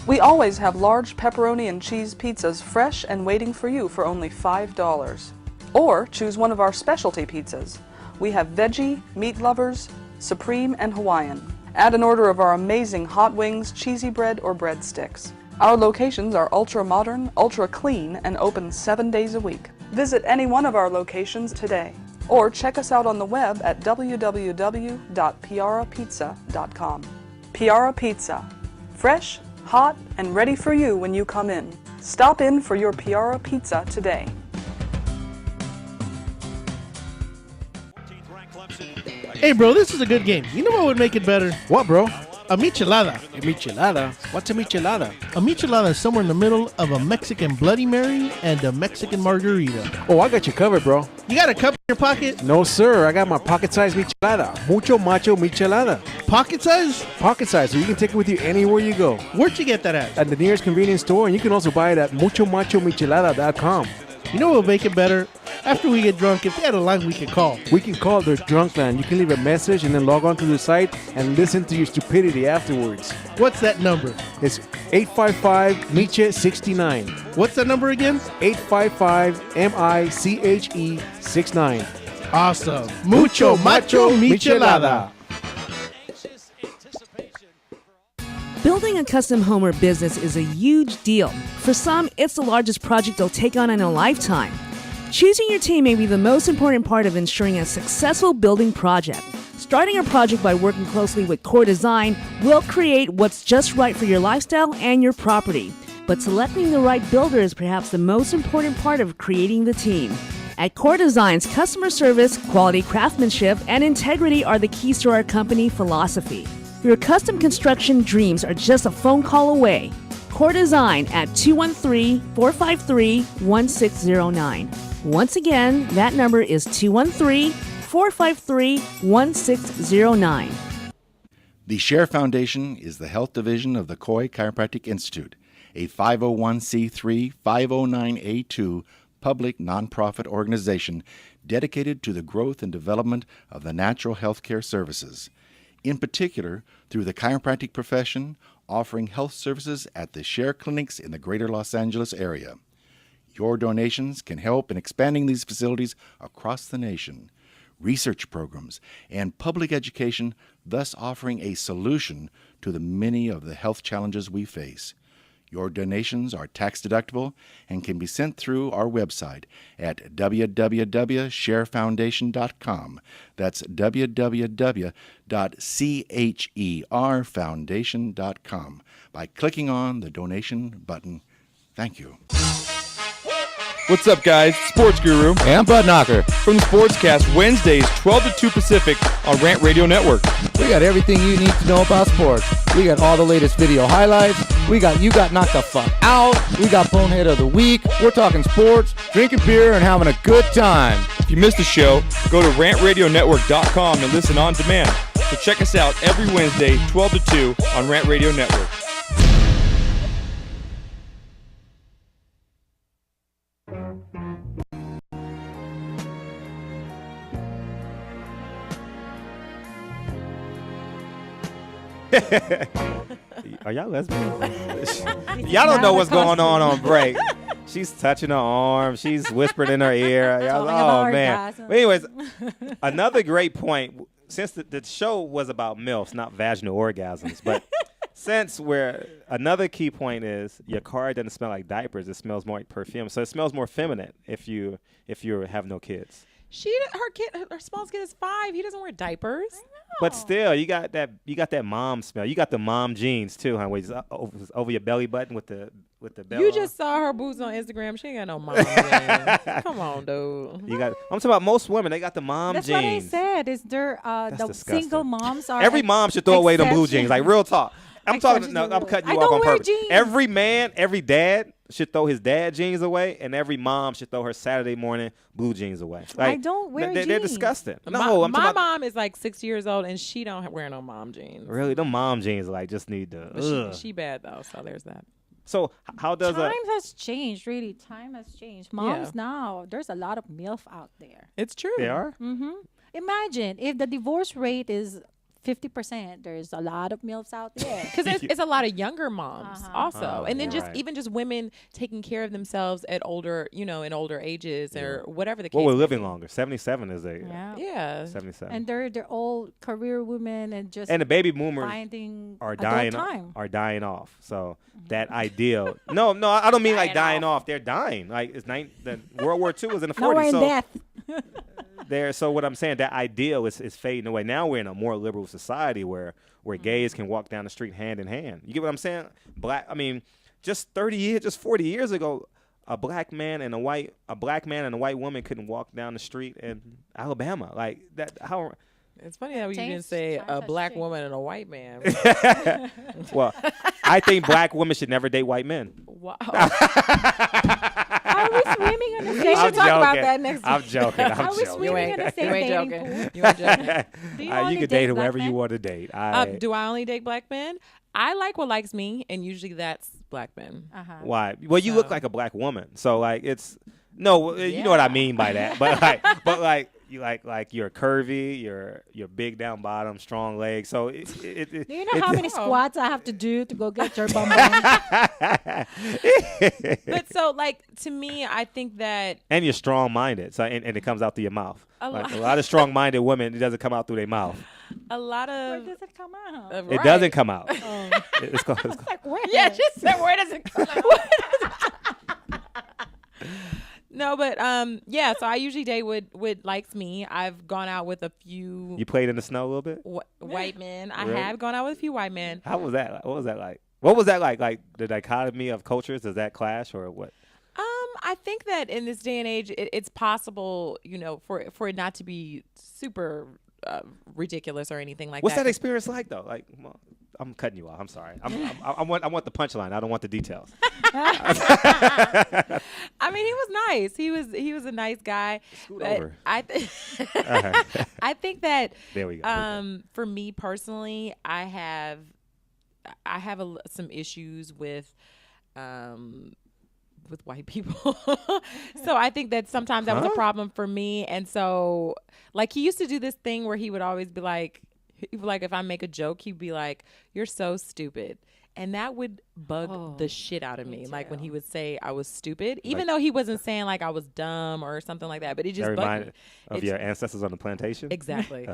We always have large pepperoni and cheese pizzas fresh and waiting for you for only $5. Or choose one of our specialty pizzas. We have veggie, meat lovers, supreme, and Hawaiian. Add an order of our amazing hot wings, cheesy bread, or breadsticks. Our locations are ultra modern, ultra clean, and open 7 days a week. Visit any one of our locations today, or check us out on the web at www.piarapizza.com. Piara Pizza. Fresh, hot, and ready for you when you come in. Stop in for your Piara Pizza today. Hey, bro, this is a good game. You know what would make it better? What, bro? A michelada. A michelada? What's a michelada? A michelada is somewhere in the middle of a Mexican Bloody Mary and a Mexican margarita. Oh, I got you covered, bro. You got a cup in your pocket? No, sir. I got my pocket-sized michelada. Mucho macho michelada. Pocket size? Pocket size, so you can take it with you anywhere you go. Where'd you get that at? At the nearest convenience store, and you can also buy it at muchomachomichelada.com. You know what will make it better? After we get drunk, if they had a line we could call. We can call their drunk line. You can leave a message and then log on to the site and listen to your stupidity afterwards. What's that number? It's 855-MICHE-69. What's that number again? 855-MICHE-69. Awesome. Mucho macho michelada. Building a custom home or business is a huge deal. For some, it's the largest project they'll take on in a lifetime. Choosing your team may be the most important part of ensuring a successful building project. Starting a project by working closely with Core Design will create what's just right for your lifestyle and your property. But selecting the right builder is perhaps the most important part of creating the team. At Core Design's customer service, quality craftsmanship, and integrity are the keys to our company philosophy. Your custom construction dreams are just a phone call away. Core Design at 213-453-1609. Once again, that number is 213-453-1609. The Share Foundation is the health division of the Coy Chiropractic Institute, a 501c3 509A2 public nonprofit organization dedicated to the growth and development of the natural health care services. In particular, through the chiropractic profession, offering health services at the Share clinics in the greater Los Angeles area. Your donations can help in expanding these facilities across the nation, research programs, and public education, thus offering a solution to the many of the health challenges we face. Your donations are tax-deductible and can be sent through our website at www.sharefoundation.com. That's www.cherfoundation.com by clicking on the donation button. Thank you. What's up, guys? Sports Guru and Butt Knocker from the Sportscast Wednesdays, 12 to 2 Pacific on Rant Radio Network. We got everything you need to know about sports. We got all the latest video highlights. We got You Got Knocked the Fuck Out. We got Bonehead of the Week. We're talking sports, drinking beer, and having a good time. If you missed the show, go to rantradionetwork.com and listen on demand. So check us out every Wednesday, 12 to 2 on Rant Radio Network. Are y'all lesbians? Y'all don't know what's going on break. She's touching her arm. She's whispering in her ear. Oh, man. But anyways, another great point. Since the show was about MILFs, not vaginal orgasms, but since another key point is your car doesn't smell like diapers. It smells more like perfume. So it smells more feminine if you have no kids. Her smallest kid is 5. He doesn't wear diapers. But still, you got that mom smell. You got the mom jeans too, huh? Where it's over your belly button with the belt. You just saw her boobs on Instagram. She ain't got no mom jeans. Come on, dude. I'm talking about most women. They got the mom That's jeans. That's what I said. Is there the disgusting. single moms are every mom should throw away them blue jeans. Like real talk. I'm cutting you off on purpose. Jeans. Every man, every dad should throw his dad jeans away, and every mom should throw her Saturday morning blue jeans away. Like, I don't wear jeans. They're disgusting. No, my mom is like 6 years old, and she don't wear no mom jeans. Really, them mom jeans like just need to. She bad though, so there's that. So how does time has changed? Really, time has changed. Moms now, there's a lot of MILF out there. It's true. They are. Mm-hmm. Imagine if the divorce rate is 50%. There's a lot of MILFs out there. Because it's a lot of younger moms also. And then even just women taking care of themselves at older, in older ages or whatever the case. Well, we're living longer. 77 is a... Yeah. 77. And they're all career women and the baby boomers are dying off. So that ideal... No, I don't mean like dying off. They're dying. Like the World War II was in the 40s. No, we're in death. So what I'm saying, that ideal is fading away. Now we're in a more liberal society where gays can walk down the street hand in hand. You get what I'm saying? Just 40 years ago, a black man and a white woman couldn't walk down the street in Alabama. Like that. How It's funny how you didn't Change say a times black has woman and a white man. Well, I think black women should never date white men. Wow. Are we swimming in the We same? should talk about that next I'm week. joking. I'm Are we joking. swimming in the same dating joking. pool? You ain't joking. Do you You only can date date black whoever you men? want to date. Do I only date black men? I like what likes me, and usually that's black men. Why? Well, you look like a black woman, so like it's no. You know what I mean by that, but like you like you're curvy, you're big down bottom, strong legs. So Do you know how many squats I have to do to go get your bum bum? But so, like, to me, I think that and you're strong minded, so and it comes out through your mouth. A Like, lot- a lot of strong minded women, it doesn't come out through their mouth. a lot of Where does it come out? It doesn't come out. Oh. It's called, Like where? Yeah, she said, where does it come out? No, but yeah. So I usually date with likes me. I've gone out with a few you played in the snow a little bit. white men. I Really? have gone out with a few white men. How was that? What was that like? What was that like? Like the dichotomy of cultures, does that clash or what? I think that in this day and age, it's possible, for it not to be super ridiculous or anything like What's that. that experience like though? Like, well, I'm cutting you off. I'm sorry. I want the punchline. I don't want the details. I mean, he was nice. He was a nice guy. Scoot But over. I think that There we go. for me personally, I have some issues with white people. So I think that sometimes that was a problem for me. And so, like, he used to do this thing where he would always be like, if I make a joke, he'd be like, "You're so stupid." And that would bug the shit out of me. Like when he would say I was stupid, even though he wasn't saying like I was dumb or something like that, but it just That bugged reminded me. of your ancestors on the plantation? Exactly.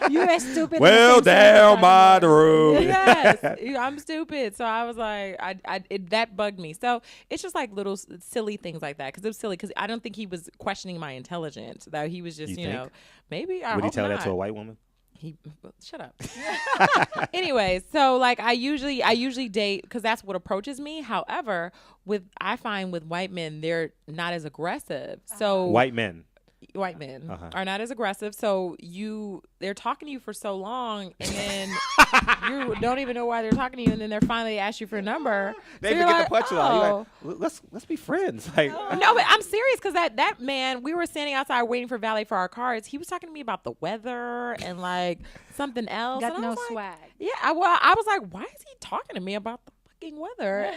You are stupid. Well, down by the road. Yes, I'm stupid. So I was like, that bugged me. So it's just like little silly things like that. Because it was silly. Because I don't think he was questioning my intelligence. That he was just, You think? maybe. I Would he hope tell that not. to a white woman? Shut up. Anyway, so like I usually date because that's what approaches me. However, I find with white men, they're not as aggressive. So White men. white men are not as aggressive. So they're talking to you for so long, and then you don't even know why they're talking to you, and then they're finally ask you for a number. They So you're forget like, the punchline. You're oh. like, let's be friends. Like, No, but I'm serious because that man, we were standing outside waiting for valet for our cars. He was talking to me about the weather and like something else. Got and I no was like, swag. Yeah, I was like, why is he talking to me about the fucking weather?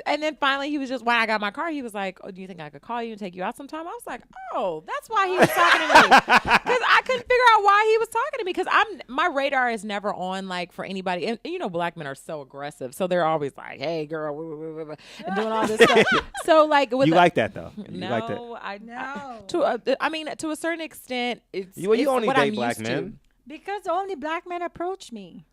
and then finally he was just, when I got my car, he was like, oh, do you think I could call you and take you out sometime? I was like, oh, that's why he was talking to me. Because I couldn't figure out why he was talking to me. Because my radar is never on like for anybody. And black men are so aggressive. So they're always like, hey girl, and doing all this stuff. So like, you like that though? You no, like that? I mean, to a certain extent, it's You only what date I'm black used to. men. Because only black men approach me.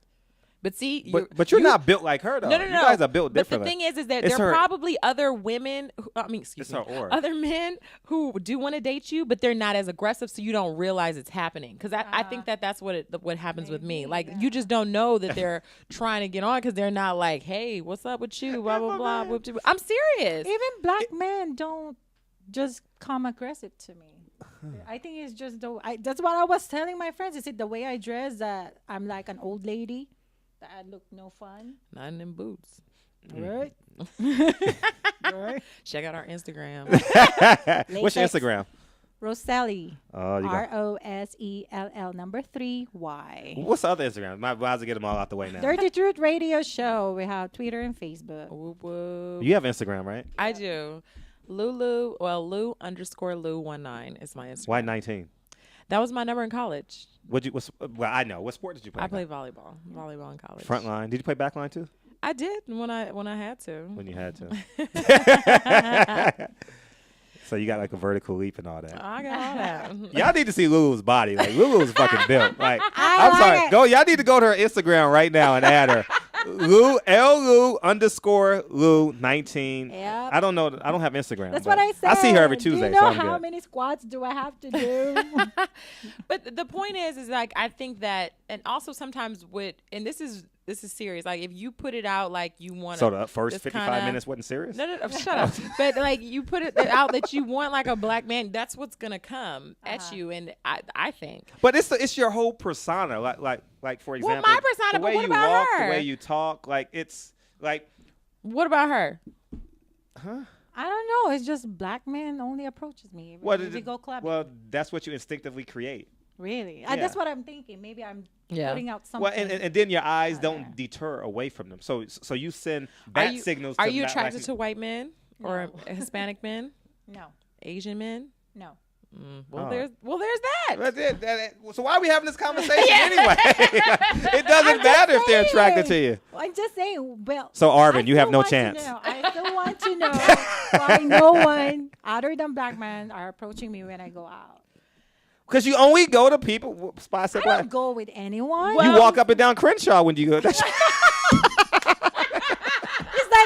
But see, But you're not built like her though. No. You guys are built But differently. the thing is that It's there are her- probably other women. Excuse me, other men who do want to date you, but they're not as aggressive, so you don't realize it's happening. Because I think that's what happens with me. Like you just don't know that they're trying to get on because they're not like, hey, what's up with you? Blah blah blah. Whoop-de-whoop. I'm serious. Even black men don't just come aggressive to me. I think it's just that's what I was telling my friends. Is it the way I dress that I'm like an old lady? That I look no fun. Not in them boots. Right. Right. Check out our Instagram. What's your Instagram? Roselli. Oh, you got. ROSELL3Y. What's the other Instagram? Might as well get them all out the way now. Dirty Truth Radio Show. We have Twitter and Facebook. You have Instagram, right? I do. Lou_Lou19 is my Instagram. Why 19? That was my number in college. Well, I know. What sport did you play? I played volleyball in college. Front line. Did you play back line too? I did when I had to. When you had to. So you got like a vertical leap and all that. I got all that. Y'all need to see Lulu's body. Like Lulu's fucking built. Like I I'm like sorry. it. Y'all need to go to her Instagram right now and add her. Lou_Lou19. Yep. I don't know. I don't have Instagram. That's but what I said. I see her every Tuesday. Do you know so I'm how good. many squats do I have to do? But the point is like I think that, and also sometimes and this is serious. Like if you put it out like you want. So the first 55 minutes wasn't serious? No, shut up. But like you put it out that you want like a black man, that's what's gonna come at you. And I think. But it's your whole persona. Like for example, my persona. The way But what you about walk, her? the way you talk, like it's like. What about her? Huh? I don't know. It's just black man only approaches me. We go clubbing. Well, that's what you instinctively create. Really? Yeah. That's what I'm thinking. Maybe I'm putting out something. Well, and then your eyes don't deter away from them. So you send bat signals. Are to you not attracted liking- to white men or Hispanic men? No. Asian men? No. Well, there's that. So why are we having this conversation anyway? It doesn't matter if they're attracted to you. I'm just saying. Well. So Arvin, you have no chance. I still want to know why no one other than black men are approaching me when I go out. Because you only go to people spots that I black. don't go with anyone. You walk up and down Crenshaw when you go. It's like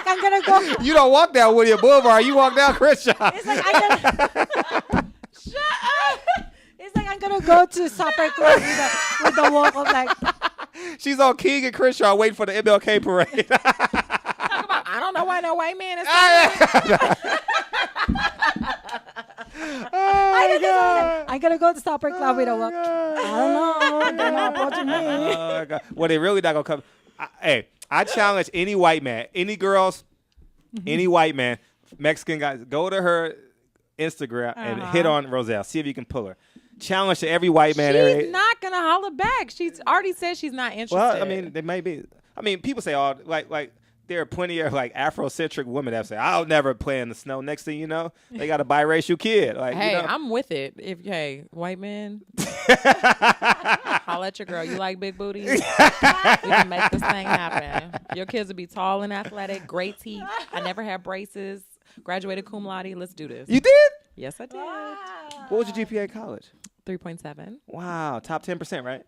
I'm gonna go. You don't walk down William Boulevard. You walk down Crenshaw. It's like I'm gonna. Shut up! It's like I'm gonna go to supper club with the walk of like. She's on King and Crenshaw waiting for the MLK parade. I don't know why no white man is. I'm gonna go to supper club with a walk. I don't know. They're not approaching me. Oh, God. Well, they really not gonna come. I challenge any white man, any girls, any white man, Mexican guys, go to her Instagram and hit on Roselle. See if you can pull her. Challenge to every white man. She's not gonna holler back. She's already said she's not interested. Well, I mean, they may be. I mean, people say all like there are plenty of like Afrocentric women that say I'll never play in the snow. Next thing you know, they got a biracial kid. Like, hey, you know. I'm with it. White man, holla at your girl. You like big booties? We can make this thing happen. Your kids will be tall and athletic, great teeth. I never had braces. Graduated cum laude. Let's do this. You did? Yes, I did. What was your GPA in college? 3.7. Wow, top 10%, right?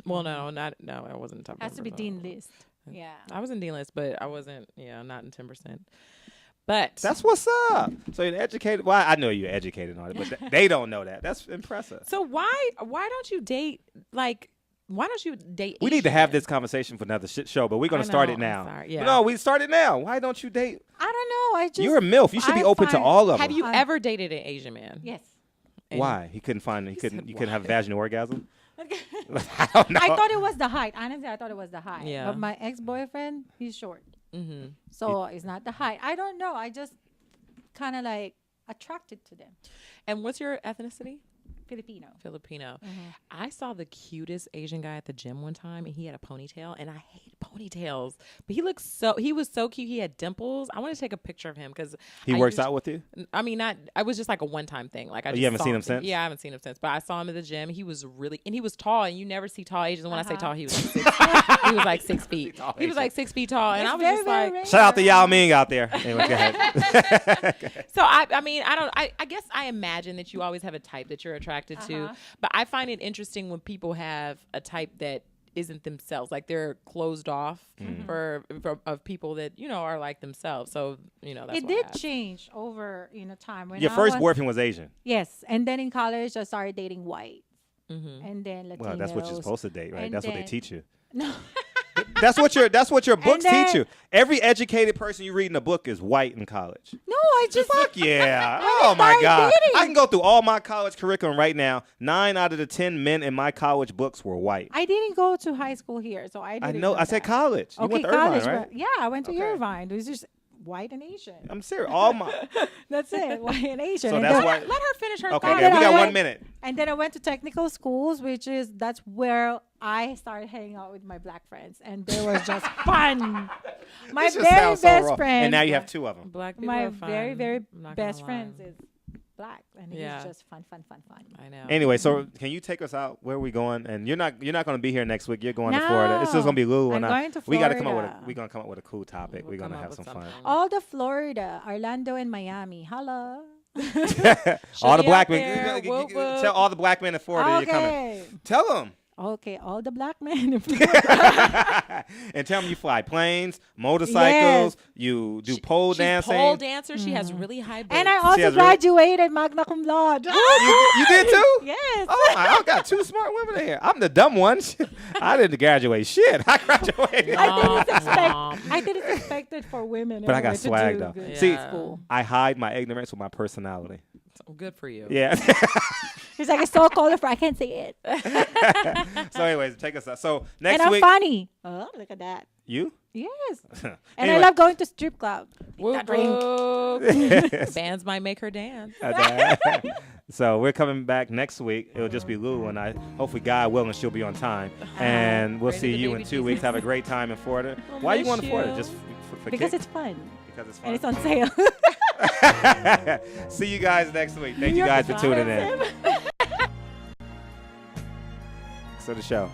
Well, no, I wasn't top 10%. Has to be dean list. Yeah. I was in dean list, but I wasn't. Yeah, not in 10%. But that's what's up. So you're educated. Well, I know you're educated on it, but they don't know that. That's impressive. So why don't you date like? Why don't you date? We need to have this conversation for another shit show, but we're going to start it now. Sorry, yeah. No, we start it now. Why don't you date? I don't know. You're a MILF. You should be open to all of them. Have you ever dated an Asian man? Yes. Why? You couldn't have a vaginal orgasm? I don't know. I thought it was the height. Honestly, I thought it was the height. Yeah. But my ex-boyfriend, he's short. Mm-hmm. So it's not the height. I don't know. I just kind of like attracted to them. And what's your ethnicity? Filipino. Mm-hmm. I saw the cutest Asian guy at the gym one time, and he had a ponytail, and I hate ponytails, but he was so cute. He had dimples. I want to take a picture of him because he works out with you. I mean, I was just like a one-time thing. Like you haven't seen him since? Yeah, I haven't seen him since. But I saw him at the gym. He was he was tall, and you never see tall Asians. When I say tall, he was like 6 feet. He was like 6 feet tall, and I was just like, shout out to Yao Ming out there. Anyway, go ahead. So I mean, I guess I imagine that you always have a type that you're attracted to, but I find it interesting when people have a type that isn't themselves, like they're closed off of people that are like themselves. So that's it did change over time. When your first boyfriend was Asian. Yes, and then in college I started dating white, and then Latinos. Well, that's what you're supposed to date, right? And that's what they then- teach you. No. That's what your books then- teach you. Every educated person you read in a book is white in college. No, I just fuck yeah. When I Oh my started God. dating. I can go through all my college curriculum right now. 9 out of the 10 men in my college books were white. I didn't go to high school here, so I I didn't know. I said college. You went to college, Irvine, right? but- yeah, I went to Irvine. It was just white and Asian. I'm serious. All my. That's it, white and Asian. So And that's then- why. let her finish her Okay, thought. okay, we got I 1 minute. And then I went to technical schools, that's where I started hanging out with my black friends, and they were just fun. My This just very sounds so best wrong. friend. And now you have 2 of them. Black people My are fun. very, very I'm not gonna best lie. friends is black, and Yeah. he's just fun. I know. Anyway, so can you take us out? Where are we going? And you're not going to be here next week. You're going to No. Florida. It's just going to be Lou I'm and going to We got to come up with Florida. we're going to come up with a cool topic. We're going to have some fun. All the Florida, Orlando, and Miami. Hello. All the be black out men. there. Whoop, whoop. Tell all the black men in Florida you're Okay. coming. Tell them. okay, all the black men. And tell me, you fly planes, motorcycles, you do pole dancing. Pole dancer. She has really high boobs. And I also graduated magna cum laude. You did too? Yes. Oh, I got two smart women here. I'm the dumb one. I didn't graduate shit. I graduated. I didn't expect it for women. But I got anyway, to swag do though. good See, at school. I hide my ignorance with my personality. Oh, good for you. Yeah. He's like, it's so colorful, I can't say it. So, anyways, take us out. So next and I'm week, funny. Oh, look at that. You? Yes. And Anyway. I love going to strip club. Whoop, Drink. whoop. Bands might make her dance. So we're coming back next week. It'll just be Lou and I. Hopefully, God willing, she'll be on time. And we'll see you in 2 weeks. Have a great time in Florida. Why are you going to Florida? Just for Because kicks? it's fun. Because it's fun. And it's on sale. See you guys next week. Thank you guys for tuning in. So the show.